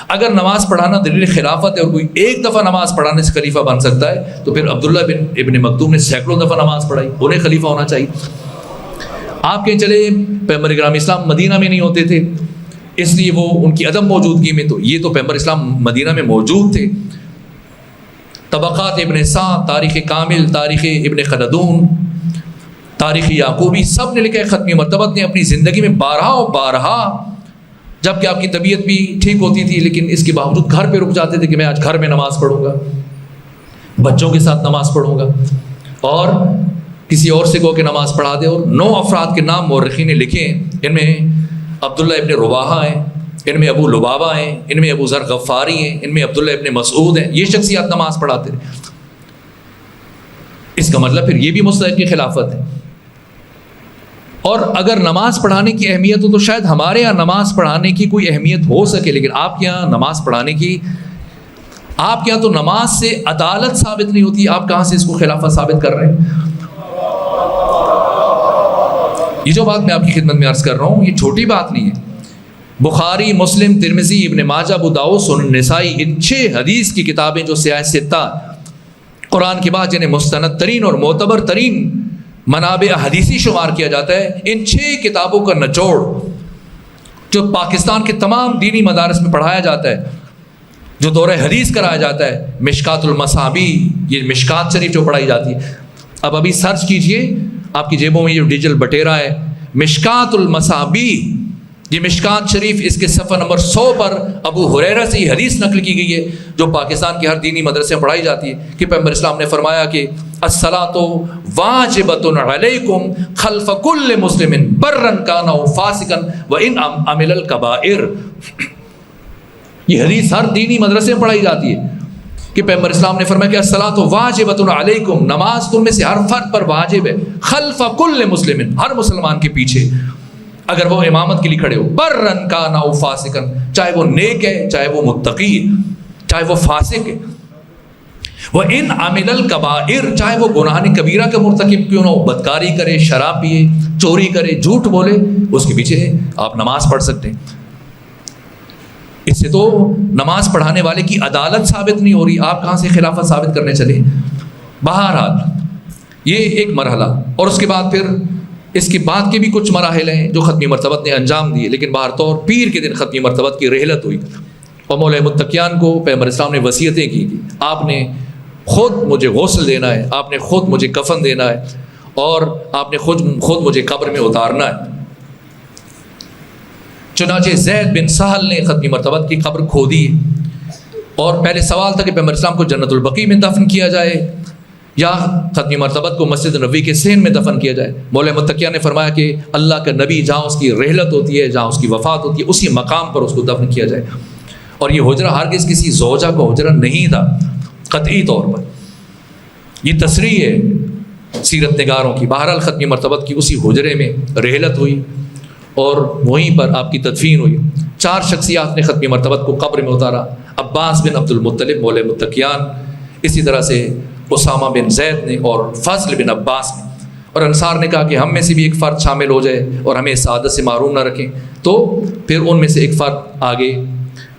اگر نماز پڑھانا دلیل خلافت ہے اور کوئی ایک دفعہ نماز پڑھانے سے خلیفہ بن سکتا ہے، تو پھر عبداللہ ابن مکتوم نے سینکڑوں دفعہ نماز پڑھائی، انہیں خلیفہ ہونا چاہیے۔ آپ کہیں چلے پیغمبر کرام اسلام مدینہ میں نہیں ہوتے تھے، اس لیے وہ ان کی عدم موجودگی میں، تو یہ تو پیغمبر اسلام مدینہ میں موجود تھے۔ طبقات ابن سعد، تاریخ کامل، تاریخ ابن خلدون، تاریخ یعقوبی، سب نے لکھا ہے ختمی مرتبت نے اپنی زندگی میں بارہا و بارہا، جب کہ آپ کی طبیعت بھی ٹھیک ہوتی تھی لیکن اس کے باوجود گھر پہ رک جاتے تھے کہ میں آج گھر میں نماز پڑھوں گا، بچوں کے ساتھ نماز پڑھوں گا، اور کسی اور سے کہو کہ نماز پڑھا دے۔ اور 9 افراد کے نام مورخین نے لکھے ہیں، ان میں عبداللہ ابن رواحہ ہیں، ان میں ابو لبابہ ہیں، ان میں ابو ذر غفاری ہیں، ان میں عبداللہ ابن مسعود ہیں، یہ شخصیات نماز پڑھاتے تھے۔ اس کا مطلب پھر یہ بھی مستحق کی خلافت ہے۔ اور اگر نماز پڑھانے کی اہمیت ہو تو شاید ہمارے یہاں نماز پڑھانے کی کوئی اہمیت ہو سکے، لیکن آپ کے یہاں نماز پڑھانے کی، آپ کے یہاں تو نماز سے عدالت ثابت نہیں ہوتی، آپ کہاں سے اس کو خلافت ثابت کر رہے ہیں؟ یہ جو بات میں آپ کی خدمت میں عرض کر رہا ہوں یہ چھوٹی بات نہیں ہے۔ بخاری، مسلم، ترمذی، ابن ماجہ، ابو داؤد، سنن نسائی، ان 6 حدیث کی کتابیں جو سیاہ ستہ قرآن کے بعد جنہیں مستند ترین اور معتبر ترین منابع حدیثی شمار کیا جاتا ہے، ان 6 کتابوں کا نچوڑ جو پاکستان کے تمام دینی مدارس میں پڑھایا جاتا ہے، جو دورہ حدیث کرایا جاتا ہے، مشکات المصابی، یہ مشکات شریف جو پڑھائی جاتی ہے۔ اب ابھی سرچ کیجئے آپ کی جیبوں میں یہ ڈیجیٹل بٹیرا ہے، مشکات المصابی، یہ مشکات شریف، اس کے صفحہ نمبر 100 پر ابو ہریرہ سے یہ حدیث نقل کی گئی ہے جو پاکستان کے ہر دینی مدرسے میں پڑھائی جاتی ہے کہ پیغمبر اسلام نے فرمایا کہ الصلاۃ واجبۃ علیکم خلف کل مسلم برا کان او فاسقا وان عمل الکبائر۔ یہ حدیث ہر دینی مدرسے میں پڑھائی جاتی ہے کہ پیغمبر اسلام نے فرمایا کہ الصلاۃ واجبۃ علیکم، نماز تم میں سے ہر فرد پر واجب ہے، خلف کل مسلم، ہر مسلمان کے پیچھے، اگر وہ امامت کے لیے کھڑے ہو، برن کان او فاسقا، چاہے وہ نیک ہے، چاہے وہ متقی ہے، چاہے وہ فاسق ہے، وَإِنْ عَمِلَ الْكَبَائِرِ، چاہے وہ گناہ کبیرہ کا مرتکب کیوں نہ ہو، بدکاری کرے، شراب پیے، چوری کرے، جھوٹ بولے، اس کے پیچھے آپ نماز پڑھ سکتے ہیں۔ اس سے تو نماز پڑھانے والے کی عدالت ثابت نہیں ہو رہی، آپ کہاں سے خلافت ثابت کرنے چلے؟ بہرحال یہ ایک مرحلہ، اور اس کے بعد پھر اس کے بعد کے بھی کچھ مراحل ہیں جو ختمی مرتبت نے انجام دیے، لیکن بہر طور پیر کے دن ختمی مرتبت کی رحلت ہوئی، اور مولا متقیان کو پیغمبر اسلام نے وصیتیں کی کہ آپ نے خود مجھے غسل دینا ہے، آپ نے خود مجھے کفن دینا ہے، اور آپ نے خود مجھے قبر میں اتارنا ہے۔ چنانچہ زید بن سہل نے ختمی مرتبت کی قبر کھودی، اور پہلے سوال تھا کہ پیغمبر اسلام کو جنت البقیع میں دفن کیا جائے یا ختمی مرتبت کو مسجد نبوی کے صحن میں دفن کیا جائے۔ مولا متقیان نے فرمایا کہ اللہ کا نبی جہاں اس کی رحلت ہوتی ہے، جہاں اس کی وفات ہوتی ہے، اسی مقام پر اس کو دفن کیا جائے، اور یہ حجرہ ہرگز کسی زوجہ کا حجرہ نہیں تھا قطعی طور پر۔ یہ تصریح ہے سیرت نگاروں کی۔ بہرحال ختمی مرتبت کی اسی حجرے میں رحلت ہوئی اور وہیں پر آپ کی تدفین ہوئی۔ 4 شخصیات نے ختمی مرتبت کو قبر میں اتارا، عباس بن عبد المطلب مولا متقیان، اسی طرح سے اسامہ بن زید نے، اور فضل بن عباس نے، اور انصار نے کہا کہ ہم میں سے بھی ایک فرد شامل ہو جائے اور ہمیں سعادت سے محروم نہ رکھیں، تو پھر ان میں سے ایک فرد آگے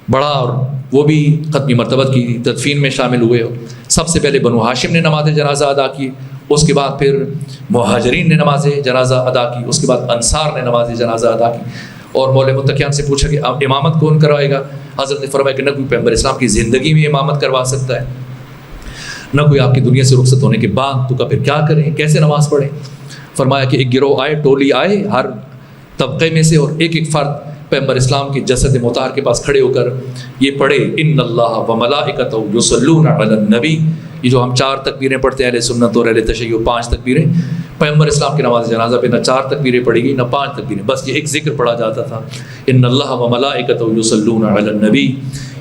بڑھا اور وہ بھی ختمی مرتبت کی تدفین میں شامل ہوئے۔ سب سے پہلے بنو ہاشم نے نماز جنازہ ادا کی، اس کے بعد پھر مہاجرین نے نماز جنازہ ادا کی، اس کے بعد انصار نے نماز جنازہ ادا کی۔ اور مولا متقیان سے پوچھا کہ امامت کون کروائے گا؟ حضرت نے فرمایا کہ نہ کوئی پیغمبر اسلام کی زندگی میں امامت کروا سکتا ہے، نہ کوئی آپ کی دنیا سے رخصت ہونے کے بعد، تو کا پھر کیا کریں، کیسے نماز پڑھیں؟ فرمایا کہ ایک گروہ آئے، ٹولی آئے ہر طبقے میں سے، اور ایک ایک فرد پیغمبر اسلام کے جسد مطہر کے پاس کھڑے ہو کر یہ پڑھے ان اللہ و ملائکتہ یصلون علی النبی. یہ جو ہم 4 تکبیریں پڑھتے ہیں اہل سنت اور اہل تشیع 5 تکبیریں، پیغمبر اسلام کی نماز جنازہ پہ نہ 4 تکبیریں پڑھی گئی نہ 5 تکبیریں، بس یہ ایک ذکر پڑھا جاتا تھا ان اللہ و ملائکتہ یصلون علی النبی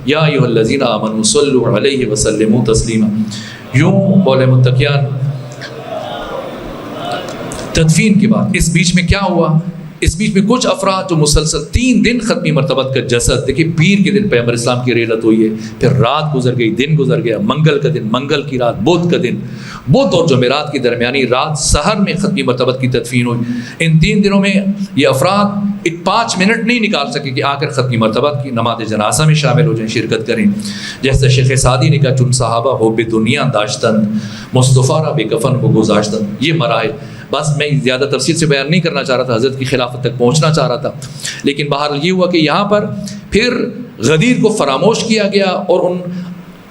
یا ایھا الذین آمنوا صلوا علیہ وسلموا تسلیما. یوں مولا متقیان تدفین کے بعد اس بیچ میں کیا ہوا؟ اس بیچ میں کچھ افراد جو مسلسل 3 دن ختمی مرتبت کا جسد، دیکھیے پیر کے دن پیغمبر اسلام کی رحلت ہوئی ہے، پھر رات گزر گئی، دن گزر گیا، منگل کا دن، منگل کی رات، بدھ کا دن، بدھ اور جمعرات کی درمیانی رات سحر میں ختمی مرتبت کی تدفین ہوئی. ان 3 دنوں میں یہ افراد 5 منٹ نہیں نکال سکے کہ آ کر ختمی مرتبت کی نماز جنازہ میں شامل ہو جائیں، شرکت کریں. جیسے شیخ سعدی نے کہا چن صحابہ ہو بے دنیا داشتن مصطفیٰ را بے کفن ہو گذاشتن. یہ مراحل بس میں زیادہ تفصیل سے بیان نہیں کرنا چاہ رہا تھا، حضرت کی خلافت تک پہنچنا چاہ رہا تھا، لیکن بہرحال یہ ہوا کہ یہاں پر پھر غدیر کو فراموش کیا گیا اور ان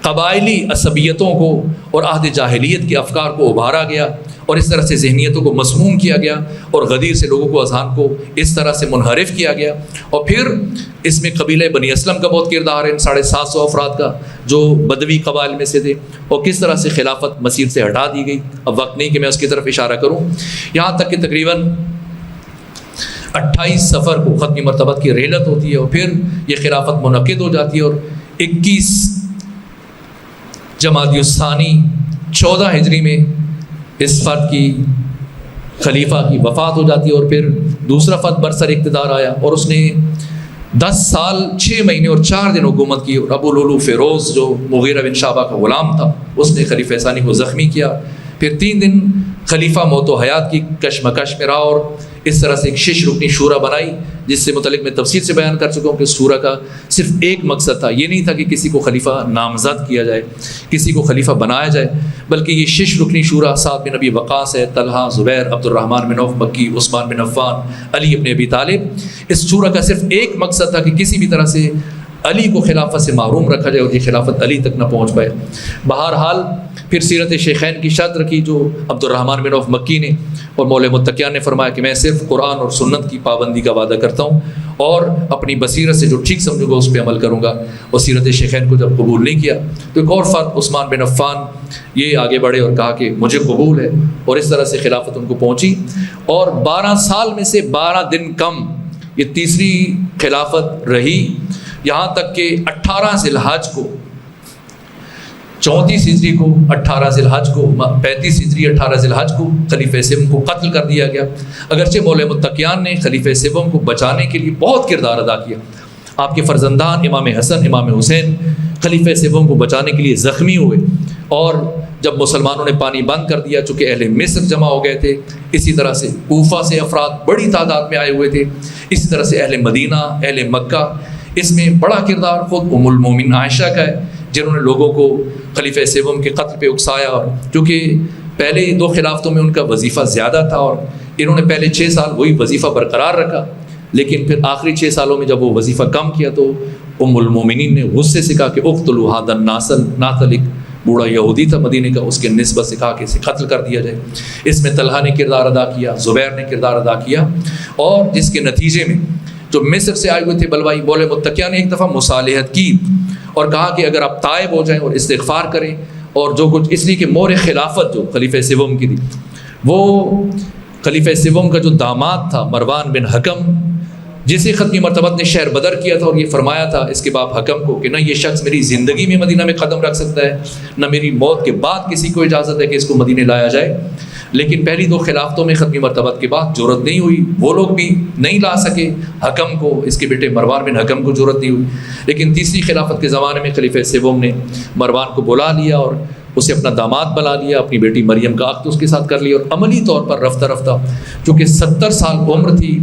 قبائلی عصبیتوں کو اور عہد جاہلیت کے افکار کو ابھارا گیا اور اس طرح سے ذہنیتوں کو مسموم کیا گیا اور غدیر سے لوگوں کو اذہان کو اس طرح سے منحرف کیا گیا. اور پھر اس میں قبیلہ بنی اسلم کا بہت کردار ہے، 750 افراد کا جو بدوی قبائل میں سے تھے، اور کس طرح سے خلافت مسیر سے ہٹا دی گئی. اب وقت نہیں کہ میں اس کی طرف اشارہ کروں، یہاں تک کہ تقریباً 28 صفر کو ختمی مرتبت کی رحلت ہوتی ہے اور پھر یہ خلافت منعقد ہو جاتی ہے اور 21 جمادی الثانی 14 ہجری میں اس فرد کی خلیفہ کی وفات ہو جاتی ہے اور پھر دوسرا فرد برسر اقتدار آیا اور اس نے 10 سال 6 مہینے اور 4 دن حکومت کی. اور ابو لولو فیروز جو مغیرہ بن شعبہ کا غلام تھا اس نے خلیفہ ثانی کو زخمی کیا. پھر 3 دن خلیفہ موت و حیات کی کشمکش میں رہا اور اس طرح سے ایک 6 رکنی شورا بنائی جس سے متعلق میں تفصیل سے بیان کر چکا ہوں کہ شورا کا صرف ایک مقصد تھا. یہ نہیں تھا کہ کسی کو خلیفہ نامزد کیا جائے، کسی کو خلیفہ بنایا جائے، بلکہ یہ 6 رکنی شورا سعد بن ابی وقاص ہے، طلحہ، زبیر، عبد الرحمن بن عوف مکی، عثمان بن عفان، علی ابن ابی طالب. اس شورا کا صرف ایک مقصد تھا کہ کسی بھی طرح سے علی کو خلافت سے محروم رکھا جائے اور یہ خلافت علی تک نہ پہنچ پائے. بہرحال پھر سیرت شیخین کی شرط رکھی جو عبد الرحمن بن عوف مکی نے، اور مولا متقیان نے فرمایا کہ میں صرف قرآن اور سنت کی پابندی کا وعدہ کرتا ہوں اور اپنی بصیرت سے جو ٹھیک سمجھوں گا اس پہ عمل کروں گا. اور سیرت شیخین کو جب قبول نہیں کیا تو ایک اور فرد عثمان بن عفان یہ آگے بڑھے اور کہا کہ مجھے قبول ہے، اور اس طرح سے خلافت ان کو پہنچی. اور 12 سال میں سے 12 دن کم یہ تیسری خلافت رہی، یہاں تک کہ 18 ذی الحج کو 34 ہجری کو 18 ذی الحج کو 35 ہجری 18 ذی الحج کو خلیفہ سوم کو قتل کر دیا گیا. اگرچہ مولا متقیان نے خلیفہ سوم کو بچانے کے لیے بہت کردار ادا کیا. آپ کے فرزندان امام حسن، امام حسین خلیفہ سوم کو بچانے کے لیے زخمی ہوئے، اور جب مسلمانوں نے پانی بند کر دیا چونکہ اہل مصر جمع ہو گئے تھے، اسی طرح سے کوفہ سے افراد بڑی تعداد میں آئے ہوئے تھے، اسی طرح سے اہل مدینہ، اہل مکہ، اس میں بڑا کردار خود ام المومنین عائشہ کا ہے جنہوں نے لوگوں کو خلیفہ سوم کے قتل پہ اکسایا. اور کیونکہ پہلے 2 خلافتوں میں ان کا وظیفہ زیادہ تھا اور انہوں نے پہلے 6 سال وہی وظیفہ برقرار رکھا، لیکن پھر آخری 6 سالوں میں جب وہ وظیفہ کم کیا تو ام المومنین نے غصے سے کہا کہ اقتلوا ھذا الناسل، ناطل ایک بوڑھا یہودی تھا مدینے کا، اس کے نسبت سے کہا کہ اسے قتل کر دیا جائے. اس میں طلحہ نے کردار ادا کیا، زبیر نے کردار ادا کیا، اور جس کے نتیجے میں جو مصر سے آئے ہوئے تھے بلوائی، مولا متقیان نے ایک دفعہ مصالحت کی اور کہا کہ اگر آپ تائب ہو جائیں اور استغفار کریں اور جو کچھ، اس لیے کہ مور خلافت جو خلیفہ سوم کی تھی، وہ خلیفہ سوم کا جو داماد تھا مروان بن حکم، جسے ختمی مرتبت نے شہر بدر کیا تھا اور یہ فرمایا تھا اس کے باپ حکم کو کہ نہ یہ شخص میری زندگی میں مدینہ میں قدم رکھ سکتا ہے، نہ میری موت کے بعد کسی کو اجازت ہے کہ اس کو مدینے لایا جائے. لیکن پہلی 2 خلافتوں میں ختمی مرتبت کے بعد جرأت نہیں ہوئی، وہ لوگ بھی نہیں لا سکے حکم کو، اس کے بیٹے مروان بن حکم کو جرأت نہیں ہوئی. لیکن تیسری خلافت کے زمانے میں خلیفہ سوم نے مروان کو بلا لیا اور اسے اپنا داماد بنا لیا، اپنی بیٹی مریم کا عقد اس کے ساتھ کر لیا، اور عملی طور پر رفتہ رفتہ چونکہ 70 سال عمر تھی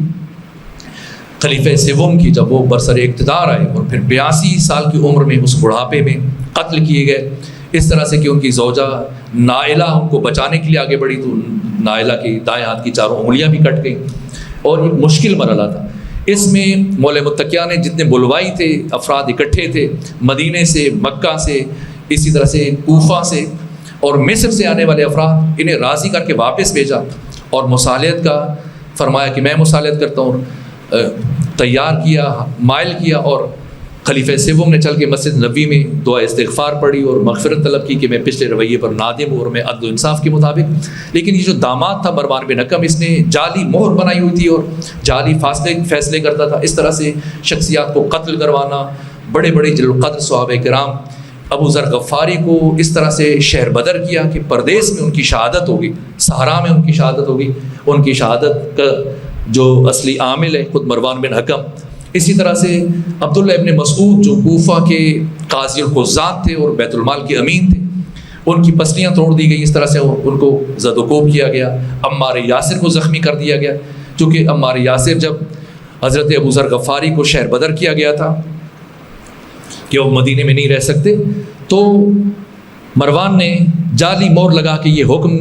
خلیفہ سوم کی جب وہ برسر اقتدار آئے، اور پھر 82 سال کی عمر میں اس بڑھاپے میں قتل کیے گئے، اس طرح سے کہ ان کی زوجہ نائلہ ان کو بچانے کے لیے آگے بڑھی تو نائلہ کی دائیں ہاتھ کی 4 انگلیاں بھی کٹ گئیں، اور ایک مشکل مرحلہ تھا. اس میں مولا متقیان نے جتنے بلوائی تھے افراد اکٹھے تھے مدینے سے، مکہ سے، اسی طرح سے کوفہ سے اور مصر سے آنے والے افراد، انہیں راضی کر کے واپس بھیجا اور مصالحت کا فرمایا کہ میں مصالحت کرتا ہوں. تیار کیا، مائل کیا، اور خلیفہ سوم نے چل کے مسجد نبوی میں دعا استغفار پڑھی اور مغفرت طلب کی کہ میں پچھلے رویے پر نادم ہوں اور میں عدل و انصاف کے مطابق. لیکن یہ جو داماد تھا مروان بن حکم، اس نے جعلی مہر بنائی ہوئی تھی اور جعلی فیصلے کرتا تھا. اس طرح سے شخصیات کو قتل کروانا، بڑے بڑے جلیل القدر صحابہ کرام ابو ذر غفاری کو اس طرح سے شہر بدر کیا کہ پردیس میں ان کی شہادت ہوگی، صحرا میں ان کی شہادت ہوگی. ان کی شہادت کا جو اصلی عامل ہے خود مروان بن حکم. اسی طرح سے عبداللہ ابن مسعود جو کوفہ کے قاضی القضات تھے اور بیت المال کے امین تھے، ان کی پسلیاں توڑ دی گئی. اس طرح سے ان کو زد و کوب کیا گیا. عمار یاسر کو زخمی کر دیا گیا، چونکہ عمار یاسر جب حضرت ابو ذر غفاری کو شہر بدر کیا گیا تھا کہ وہ مدینے میں نہیں رہ سکتے، تو مروان نے جعلی مور لگا کے یہ حکم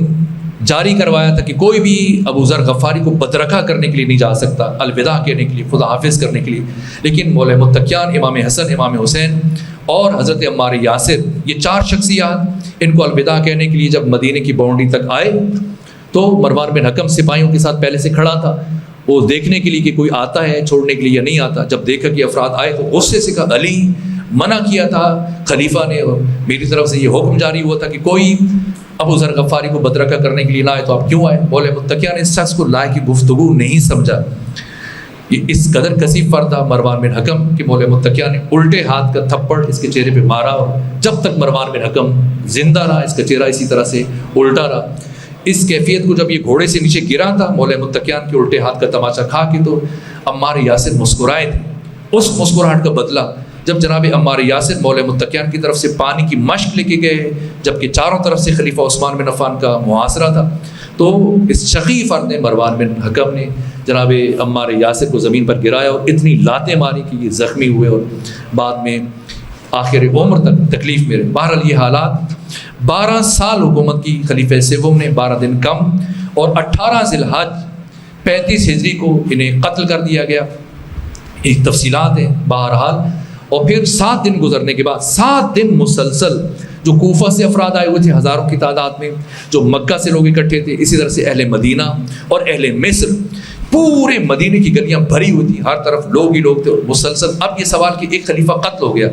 جاری کروایا تھا کہ کوئی بھی ابو ذر غفاری کو بدرکہ کرنے کے لیے نہیں جا سکتا، الوداع کہنے کے لیے، خدا حافظ کرنے کے لیے. لیکن مولا متقیان، امام حسن، امام حسین اور حضرت عمار یاسر، یہ چار شخصیات ان کو الوداع کہنے کے لیے جب مدینے کی باؤنڈری تک آئے تو مروان بن حکم سپاہیوں کے ساتھ پہلے سے کھڑا تھا، وہ دیکھنے کے لیے کہ کوئی آتا ہے چھوڑنے کے لیے یا نہیں آتا. جب دیکھا کہ افراد آئے تو غصے سے کہا، علی منع کیا تھا خلیفہ نے اور میری طرف سے یہ حکم جاری ہوا تھا کہ کوئی ابو ذر غفاری کو بدرکہ کرنے کے لیے نہ آئے، تو آپ کیوں آئے؟ مولا متقیان نے اس شخص کو لائق کی گفتگو نہیں سمجھا. یہ اس قدر کثیر فرد تھا مروان بن حکم کہ مولا متقیان نے الٹے ہاتھ کا تھپڑ اس کے چہرے پہ مارا، اور جب تک مروان بن حکم زندہ رہا اس کا چہرہ اسی طرح سے الٹا رہا. اس کیفیت کو جب یہ گھوڑے سے نیچے گرا تھا مولا متقیان کے الٹے ہاتھ کا تماچا کھا کے، تو عمار یاسر مسکرائے تھے. اس مسکراہٹ کا بدلہ جب جناب عمار یاسر مولا متقیان کی طرف سے پانی کی مشق لے کے گئے، جبکہ چاروں طرف سے خلیفہ عثمان بن عفان کا محاصرہ تھا، تو اس شقی فرد نے مروان بن حکم نے جناب عمار یاسر کو زمین پر گرایا اور اتنی لاتیں ماری کہ یہ زخمی ہوئے اور بعد میں آخر عمر تک تکلیف میں رہے. بہرحال یہ حالات 12 سال حکومت کی خلیفہ سوم نے، 12 دن کم اور 18 ذی الحج 35 ہجری کو انہیں قتل کر دیا گیا. ایک تفصیلات ہیں بہرحال. اور پھر 7 دن گزرنے کے بعد 7 دن مسلسل جو کوفہ سے افراد آئے ہوئے تھے ہزاروں کی تعداد میں، جو مکہ سے لوگ اکٹھے تھے، اسی طرح سے اہل مدینہ اور اہل مصر، پورے مدینے کی گلیاں بھری ہوئی تھیں، ہر طرف لوگ ہی لوگ تھے. اور مسلسل اب یہ سوال کہ ایک خلیفہ قتل ہو گیا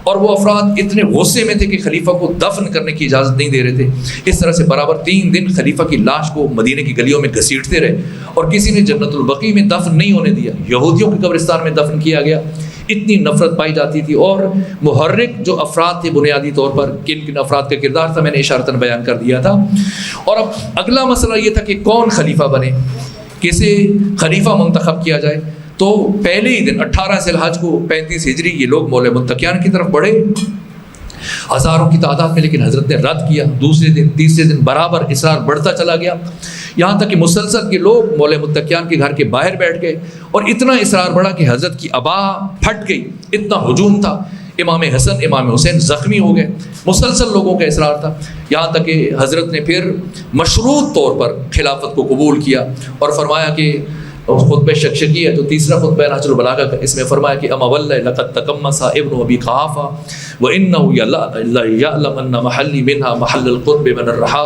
اور وہ افراد اتنے غصے میں تھے کہ خلیفہ کو دفن کرنے کی اجازت نہیں دے رہے تھے. اس طرح سے برابر 3 دن خلیفہ کی لاش کو مدینے کی گلیوں میں گھسیٹتے رہے اور کسی نے جنت البقیع میں دفن نہیں ہونے دیا، یہودیوں کے قبرستان میں دفن کیا گیا. اتنی نفرت پائی جاتی تھی. اور محرک جو افراد تھے بنیادی طور پر کن کن افراد کا کردار تھا میں نے اشارتاً بیان کر دیا تھا. اور اب اگلا مسئلہ یہ تھا کہ کون خلیفہ بنے، کسے خلیفہ منتخب کیا جائے. تو پہلے ہی دن 18 ذی الحج کو 35 ہجری یہ لوگ مولا متقیان کی طرف بڑھے ہزاروں کی تعداد میں، لیکن حضرت نے رد کیا. دوسرے دن، تیسرے دن برابر اصرار بڑھتا چلا گیا، یہاں تک کہ مسلسل کے لوگ مولا متقیان کے گھر کے باہر بیٹھ گئے اور اتنا اصرار بڑھا کہ حضرت کی عبا پھٹ گئی. اتنا ہجوم تھا. امام حسن، امام حسین زخمی ہو گئے. مسلسل لوگوں کا اصرار تھا، یہاں تک کہ حضرت نے پھر مشروط طور پر خلافت کو قبول کیا اور فرمایا کہ خطبہ شکشکی ہے تو تیسرا خطبہ نہج البلاغہ کا، اس میں فرمایا کہ اما واللہ لقد تقمص ابن ابی قحافہ وانه لا يعلم ان محلی منها محل القطب من الرحا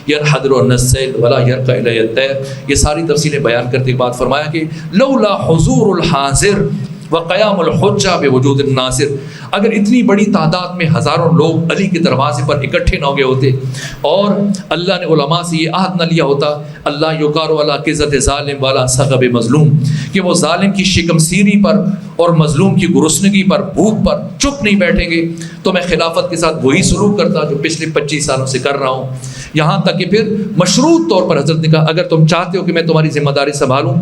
ينحدر عن السیل ولا يرقى الی الطیر. یہ ساری تفصیلیں بیان کرتے کے بعد فرمایا کہ لولا حضور الحاضر وقیام الحجہ بوجود الناصر، اگر اتنی بڑی تعداد میں ہزاروں لوگ علی کے دروازے پر اکٹھے نہ ہو گئے ہوتے اور اللہ نے علماء سے یہ عہد نہ لیا ہوتا، اللہ یقار والا قزت ظالم والا سغب مظلوم، کہ وہ ظالم کی شکم سیری پر اور مظلوم کی گرسنگی پر، بھوک پر چپ نہیں بیٹھیں گے، تو میں خلافت کے ساتھ وہی سلوک کرتا جو پچھلے 25 سالوں سے کر رہا ہوں. یہاں تک کہ پھر مشروط طور پر حضرت نے کہا اگر تم چاہتے ہو کہ میں تمہاری ذمہ داری سنبھالوں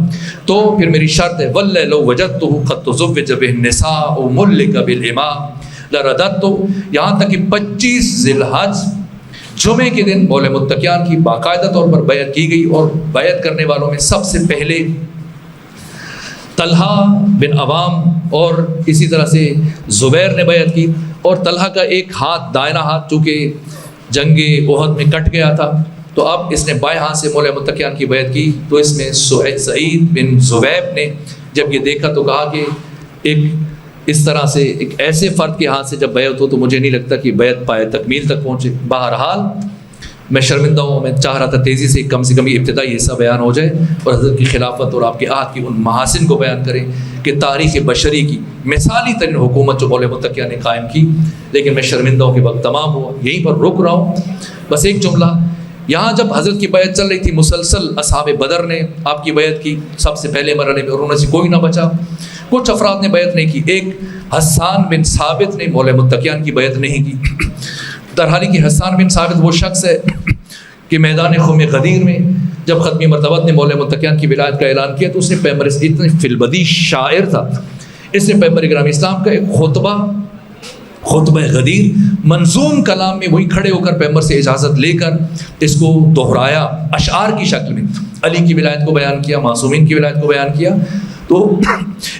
تو پھر میری شرط ہے واللہ لو وجدتہ قد تزوج به النساء ملک بالامام لرددت. یہاں تک کہ 25 ذی الحج جمعے کے دن مولا متقیان کی باقاعدہ طور پر بیعت کی گئی اور بیعت کرنے والوں میں سب سے پہلے طلحہ بن عوام اور اسی طرح سے زبیر نے بیعت کی. اور طلحہ کا ایک ہاتھ دائنا ہاتھ چونکہ جنگ احد میں کٹ گیا تھا تو اب اس نے بائیں ہاتھ سے مولا متقیان کی بیعت کی. تو اس میں سعید بن زبیب نے جب یہ دیکھا تو کہا کہ ایک اس طرح سے ایک ایسے فرد کے ہاتھ سے جب بیعت ہو تو مجھے نہیں لگتا کہ بیعت پائے تکمیل تک پہنچے. بہرحال میں شرمندہ ہوں، میں چاہ رہا تھا تیزی سے کم یہ ابتدائی حصہ بیان ہو جائے اور حضرت کی خلافت اور آپ کے عہد کی ان محاسن کو بیان کریں کہ تاریخ بشری کی مثالی ترین حکومت جو مولوی متقیہ نے قائم کی، لیکن میں شرمندہ ہوں کہ وقت تمام ہوا، یہیں پر رک رہا ہوں۔ بس ایک جملہ، یہاں جب حضرت کی بیعت چل رہی تھی مسلسل اصحاب بدر نے آپ کی بیعت کی سب سے پہلے مرحلے میں، اور انہوں سے کوئی نہ بچا، کچھ افراد نے بیعت نہیں کی، ایک حسان بن ثابت نے مولوی متقیان کی بیعت نہیں کی، درحالی کہ حسان بن ثابت وہ شخص ہے کہ میدان قوم غدیر میں جب ختمی مرتبت نے مولوی متقیان کی ولایت کا اعلان کیا تو اس نے پیغمبر، اتنے فی البدی شاعر تھا، اس نے پیغمبر اکرام اسلام کا ایک خطبہ غدیر منظوم کلام میں وہی کھڑے ہو کر پیغمبر سے اجازت لے کر اس کو دہرایا اشعار کی شکل میں، علی کی ولایت کو بیان کیا، معصومین کی ولایت کو بیان کیا۔ تو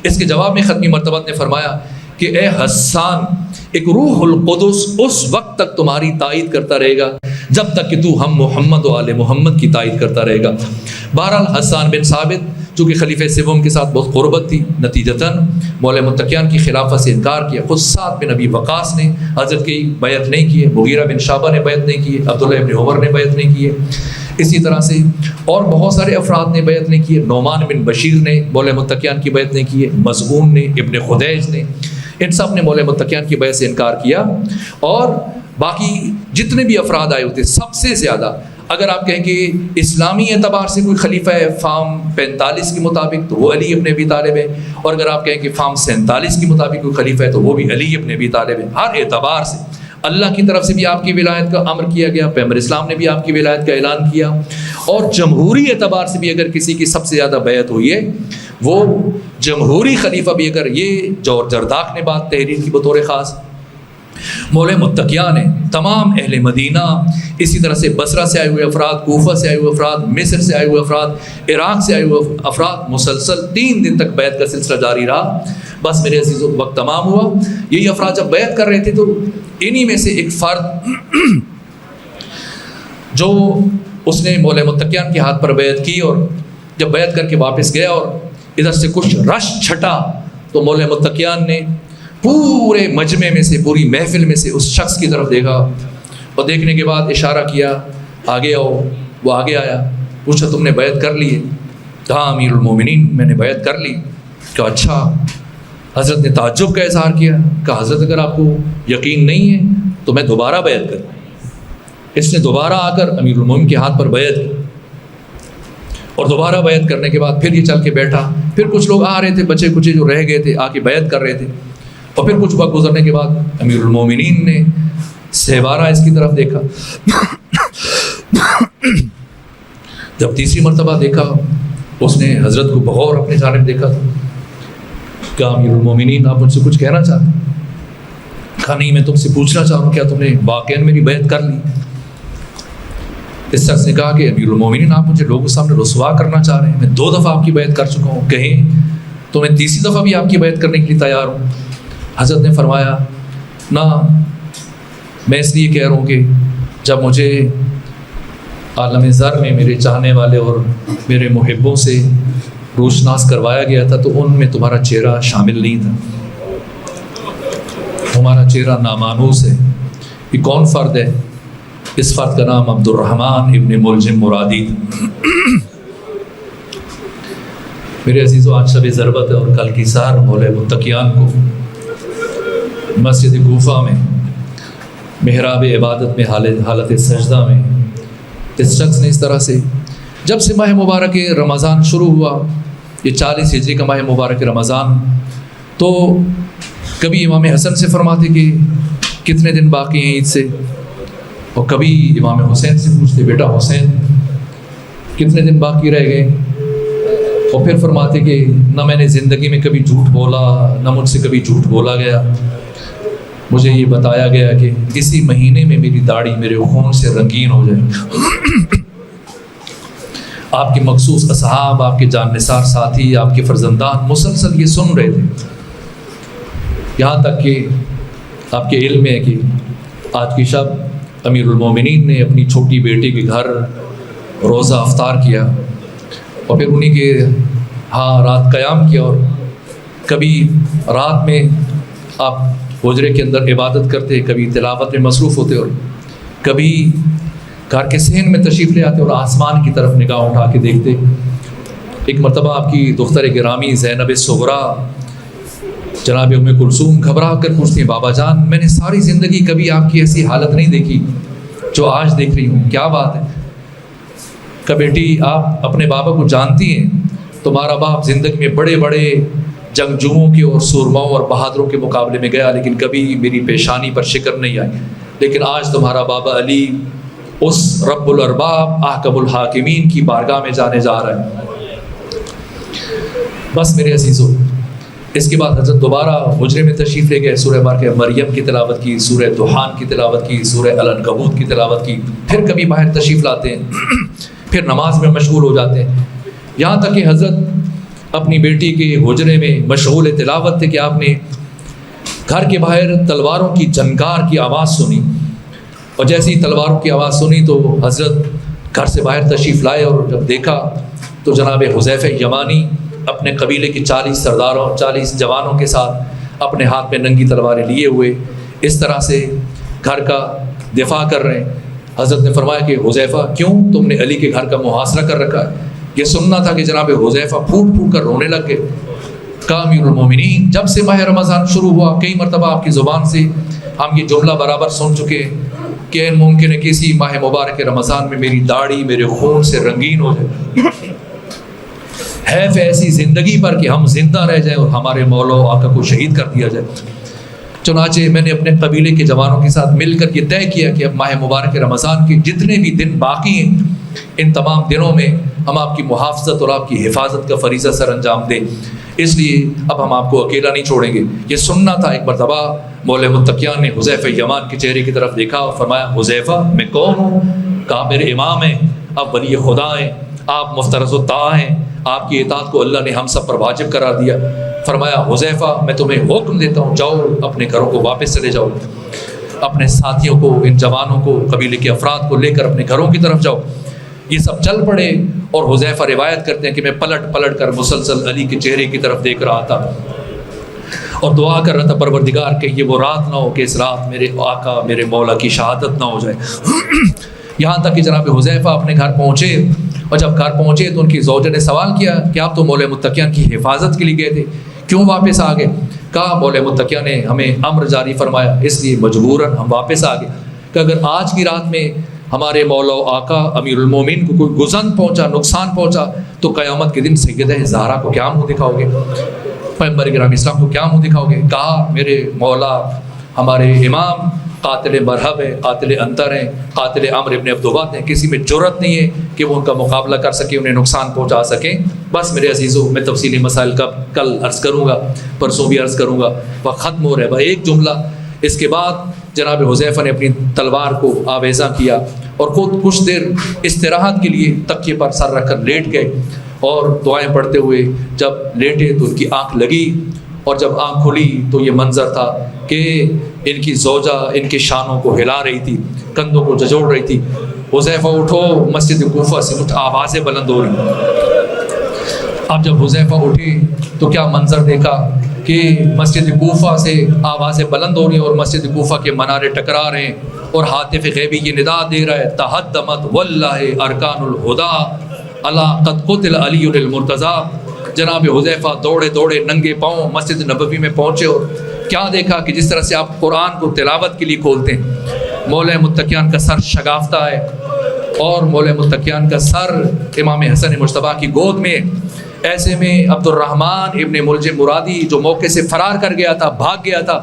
اس کے جواب میں ختمی مرتبت نے فرمایا کہ اے حسان، ایک روح القدس اس وقت تک تمہاری تائید کرتا رہے گا جب تک کہ تو ہم محمد و آل محمد کی تائید کرتا رہے گا۔ بہرحال حسان بن ثابت چونکہ خلیفہ سوم کے ساتھ بہت قربت تھی، نتیجتاً مولوی متقیان کی خلافت سے انکار کیا۔ خود سعد بن ابی وقاص نے حضرت کی بیعت نہیں کی ہے، مغیرہ بن شعبہ نے بیعت نہیں کی ہے، عبداللہ ابن عمر نے بیعت نہیں کی ہے، اسی طرح سے اور بہت سارے افراد نے بیعت نہیں کی ہے۔ نعمان بن بشیر نے مولوی متقیان کی بیعت نہیں کی ہے، مظعون نے، ابن خدیج نے، ان سب نے مولوی متقیان کی بیعت سے انکار کیا۔ اور باقی جتنے بھی افراد آئے ہوتے سب سے زیادہ، اگر آپ کہیں کہ اسلامی اعتبار سے کوئی خلیفہ ہے فارم 45 کے مطابق تو وہ علی ابن ابی طالب ہے، اور اگر آپ کہیں کہ فارم 47 کے مطابق کوئی خلیفہ ہے تو وہ بھی علی ابن ابی طالب ہے۔ ہر اعتبار سے اللہ کی طرف سے بھی آپ کی ولایت کا امر کیا گیا، پیغمبر اسلام نے بھی آپ کی ولایت کا اعلان کیا، اور جمہوری اعتبار سے بھی اگر کسی کی سب سے زیادہ بیعت ہوئی ہے وہ جمہوری خلیفہ بھی، اگر یہ جو جرداق نے بات تحریر کی بطور خاص مولوی متقیان نے، تمام اہل مدینہ، اسی طرح سے بصرہ سے آئے ہوئے افراد، کوفہ سے آئے ہوئے افراد، مصر سے آئے ہوئے افراد، عراق سے آئے ہوئے افراد، مسلسل 3 دن تک بیعت کا سلسلہ جاری رہا۔ بس میرے عزیزو وقت تمام ہوا۔ یہی افراد جب بیعت کر رہے تھے تو انہی میں سے ایک فرد جو اس نے مولوی متقیان کے ہاتھ پر بیعت کی، اور جب بیعت کر کے واپس گیا اور ادھر سے کچھ رش چھٹا تو مولوی متقیان نے پورے مجمع میں سے، پوری محفل میں سے اس شخص کی طرف دیکھا، اور دیکھنے کے بعد اشارہ کیا آگے آؤ۔ وہ آگے آیا، پوچھا تم نے بیعت کر لی ہے؟ کہا امیر المومنین میں نے بیعت کر لی۔ کہا اچھا۔ حضرت نے تعجب کا اظہار کیا، کہا حضرت اگر آپ کو یقین نہیں ہے تو میں دوبارہ بیعت کروں۔ اس نے دوبارہ آ کر امیر المومنین کے ہاتھ پر بیعت کی، اور دوبارہ بیعت کرنے کے بعد پھر یہ چل کے بیٹھا۔ پھر کچھ لوگ آ رہے تھے، بچے کچے جو رہ گئے تھے آ کے بیعت کر رہے تھے، اور پھر کچھ وقت گزرنے کے بعد امیر المومنین نے سہوارہ اس کی طرف دیکھا۔ جب تیسری مرتبہ دیکھا اس نے حضرت کو بغور اپنے جانب دیکھا تھا۔ کہا امیر المومنین آپ مجھ سے کچھ کہنا چاہتے ہیں؟ کہا نہیں، میں تم سے پوچھنا چاہ رہا ہوں کیا تم نے واقعاً میری بیعت کر لی؟ اس شخص نے کہا کہ امیر المومنین آپ مجھے لوگوں کے سامنے رسوا کرنا چاہ رہے ہیں، میں 2 دفعہ آپ کی بیعت کر چکا ہوں، کہیں تو میں تیسری دفعہ بھی آپ کی بیعت کرنے کے لیے تیار ہوں۔ حضرت نے فرمایا نہ، میں اس لیے کہہ رہا ہوں کہ جب مجھے عالم زر میں میرے چاہنے والے اور میرے محبوں سے روشناس کروایا گیا تھا تو ان میں تمہارا چہرہ شامل نہیں تھا، تمہارا چہرہ نامانوس ہے۔ یہ کون فرد ہے؟ اس فرد کا نام عبد الرحمن ابن ملجم مرادی تھا۔ میرے عزیزو آج شب ضربت ہے، اور کل کی سحر مولوی متقیان کو مسجد کوفہ میں محراب عبادت میں حالت سجدہ میں اس شخص نے اس طرح سے، جب سے ماہ مبارک رمضان شروع ہوا، یہ 40 ہجری کا ماہ مبارک رمضان، تو کبھی امام حسن سے فرماتے کہ کتنے دن باقی ہیں عید سے، اور کبھی امام حسین سے پوچھتے بیٹا حسین کتنے دن باقی رہ گئے، اور پھر فرماتے کہ نہ میں نے زندگی میں کبھی جھوٹ بولا، نہ مجھ سے کبھی جھوٹ بولا گیا، مجھے یہ بتایا گیا کہ اسی مہینے میں میری داڑھی میرے خون سے رنگین ہو جائے۔ آپ کے مخصوص اصحاب، آپ کے جان نثار ساتھی، آپ کے فرزندان مسلسل یہ سن رہے تھے، یہاں تک کہ آپ کے علم میں ہے کہ آج کی شب امیر المومنین نے اپنی چھوٹی بیٹی کے گھر روزہ افطار کیا، اور پھر انہی کے رات قیام کیا، اور کبھی رات میں آپ حجرے کے اندر عبادت کرتے، کبھی تلاوت میں مصروف ہوتے، اور کبھی گھر کے صحن میں تشریف لے آتے اور آسمان کی طرف نگاہ اٹھا کے دیکھتے۔ ایک مرتبہ آپ کی دختر گرامی زینب صغریٰ جناب ام کلثوم گھبرا کر پوچھتی ہیں بابا جان میں نے ساری زندگی کبھی آپ کی ایسی حالت نہیں دیکھی جو آج دیکھ رہی ہوں، کیا بات ہے؟ کہ بیٹی آپ اپنے بابا کو جانتی ہیں، تمہارا باپ زندگی میں بڑے بڑے جنگجوؤں کے اور سورماؤں اور بہادروں کے مقابلے میں گیا لیکن کبھی میری پیشانی پر شکر نہیں آئی، لیکن آج تمہارا بابا علی اس رب الارباب احکم الحاکمین کی بارگاہ میں جانے جا رہا ہے۔ بس میرے عزیزو، اس کے بعد حضرت دوبارہ حجرے میں تشریف لے گئے، سورہ مریم کی تلاوت کی، سورہ دخان کی تلاوت کی، سورہ العنکبوت کی تلاوت کی، پھر کبھی باہر تشریف لاتے ہیں، پھر نماز میں مشغول ہو جاتے ہیں، یہاں تک کہ حضرت اپنی بیٹی کے حجرے میں مشغول تلاوت تھے کہ آپ نے گھر کے باہر تلواروں کی جھنکار کی آواز سنی، اور جیسی تلواروں کی آواز سنی تو حضرت گھر سے باہر تشریف لائے، اور جب دیکھا تو جناب حذیفہ یمانی اپنے قبیلے کی 40 جوانوں کے ساتھ اپنے ہاتھ میں ننگی تلواریں لیے ہوئے اس طرح سے گھر کا دفاع کر رہے ہیں۔ حضرت نے فرمایا کہ حذیفہ کیوں تم نے علی کے گھر کا محاصرہ کر رکھا ہے؟ یہ سننا تھا کہ جناب حذیفہ پھوٹ پھوٹ کر رونے لگ گئے۔ کہا امیر المومنین، جب سے ماہ رمضان شروع ہوا کئی مرتبہ آپ کی زبان سے ہم یہ جملہ برابر سن چکے ہیں کہ ممکن ہے کسی ماہ مبارک رمضان میں میری داڑھی میرے خون سے رنگین ہو جائے، حیف ایسی زندگی پر کہ ہم زندہ رہ جائیں اور ہمارے مولا و آقا کو شہید کر دیا جائے۔ چنانچہ میں نے اپنے قبیلے کے جوانوں کے ساتھ مل کر یہ طے کیا کہ اب ماہ مبارک رمضان کے جتنے بھی دن باقی ہیں ان تمام دنوں میں ہم آپ کی محافظت اور آپ کی حفاظت کا فریضہ سر انجام دیں، اس لیے اب ہم آپ کو اکیلا نہیں چھوڑیں گے۔ یہ سننا تھا۔ ایک مرتبہ مولا متقیان نے حذیفہ یمان کے چہرے کی طرف دیکھا اور فرمایا حذیفہ میں کون ہوں؟ کہا میرے امام ہیں، آپ ولی خدا ہیں، آپ مفترض الطاعہ ہیں، آپ کی اطاعت کو اللہ نے ہم سب پر واجب قرار دیا۔ فرمایا حذیفہ میں تمہیں حکم دیتا ہوں جاؤ اپنے گھروں کو واپس چلے جاؤ، اپنے ساتھیوں کو، ان جوانوں کو، قبیلے کے افراد کو لے کر اپنے گھروں کی طرف جاؤ۔ یہ سب چل پڑے اور حذیفہ روایت کرتے ہیں کہ میں پلٹ پلٹ کر مسلسل علی کے چہرے کی طرف دیکھ رہا تھا اور دعا کر رہا تھا پروردگار کہ یہ وہ رات نہ ہو کہ اس رات میرے آقا میرے مولا کی شہادت نہ ہو جائے۔ یہاں تک کہ جناب حذیفہ اپنے گھر پہنچے، اور جب گھر پہنچے تو ان کی زوجہ نے سوال کیا کہ آپ تو مولا متقیان کی حفاظت کے لیے گئے تھے، کیوں واپس آ گئے؟ کہا مولا متقیان نے ہمیں امر جاری فرمایا اس لیے مجبوراً ہم واپس آ گئے، کہ اگر آج کی رات میں ہمارے مولا و آقا امیر المومنین کو کوئی گزن پہنچا، نقصان پہنچا تو قیامت کے دن سیدہ زہرا کو کیا منہ دکھاؤ گے؟ پیغمبر گرامی اسلام کو کیا منہ دکھاؤ گے؟ کہا میرے مولا ہمارے امام قاتل مرحب ہے، قاتل انتر ہیں، قاتل عمر ابن عبدوبات ہیں، کسی میں جرت نہیں ہے کہ وہ ان کا مقابلہ کر سکے، انہیں نقصان پہنچا سکیں۔ بس میرے عزیزو میں تفصیلی مسائل کل عرض کروں گا، پرسوں بھی عرض کروں گا، وقت ختم ہو رہا ہے۔ بھائی ایک جملہ، اس کے بعد جناب حذیفہ نے اپنی تلوار کو آویزاں کیا اور خود کچھ دیر استراحت کے لیے تکیے پر سر رکھ کر لیٹ گئے، اور دعائیں پڑھتے ہوئے جب لیٹے تو ان کی آنکھ لگی، اور جب آنکھ کھلی تو یہ منظر تھا کہ ان کی زوجہ ان کے شانوں کو ہلا رہی تھی، کندھوں کو جھنجھوڑ رہی تھی۔ حذیفہ اٹھو، مسجد کوفہ سے کچھ آوازیں بلند ہو رہی۔ اب جب حذیفہ اٹھے تو کیا منظر دیکھا کہ مسجد کوفہ سے آوازیں بلند ہو رہی ہیں اور مسجد کوفہ کے منارے ٹکرا رہے ہیں، اور ہاتف غیبی یہ ندا دے رہا ہے تہدمت واللہ ارکان الہدی الا قد قتل علی المرتضیٰ۔ جناب حذیفہ دوڑے دوڑے ننگے پاؤں مسجد نبوی میں پہنچے، اور کیا دیکھا کہ جس طرح سے آپ قرآن کو تلاوت کے لیے کھولتے ہیں، مولا متقیان کا سر شگافتہ ہے، اور مولا متقیان کا سر امام حسن مجتبیٰ کی گود میں۔ ایسے میں عبد الرحمن ابن ملجم مرادی جو موقع سے فرار کر گیا تھا، بھاگ گیا تھا،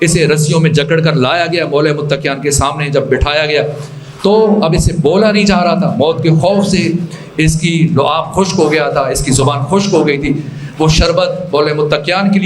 اسے رسیوں میں جکڑ کر لایا گیا مولا متقیان کے سامنے۔ جب بٹھایا گیا تو اب اسے بولا نہیں جا رہا تھا، موت کے خوف سے اس کی لعاب خشک ہو گیا تھا، اس کی زبان خشک ہو گئی تھی۔ وہ شربت مولا متقیان کے لیے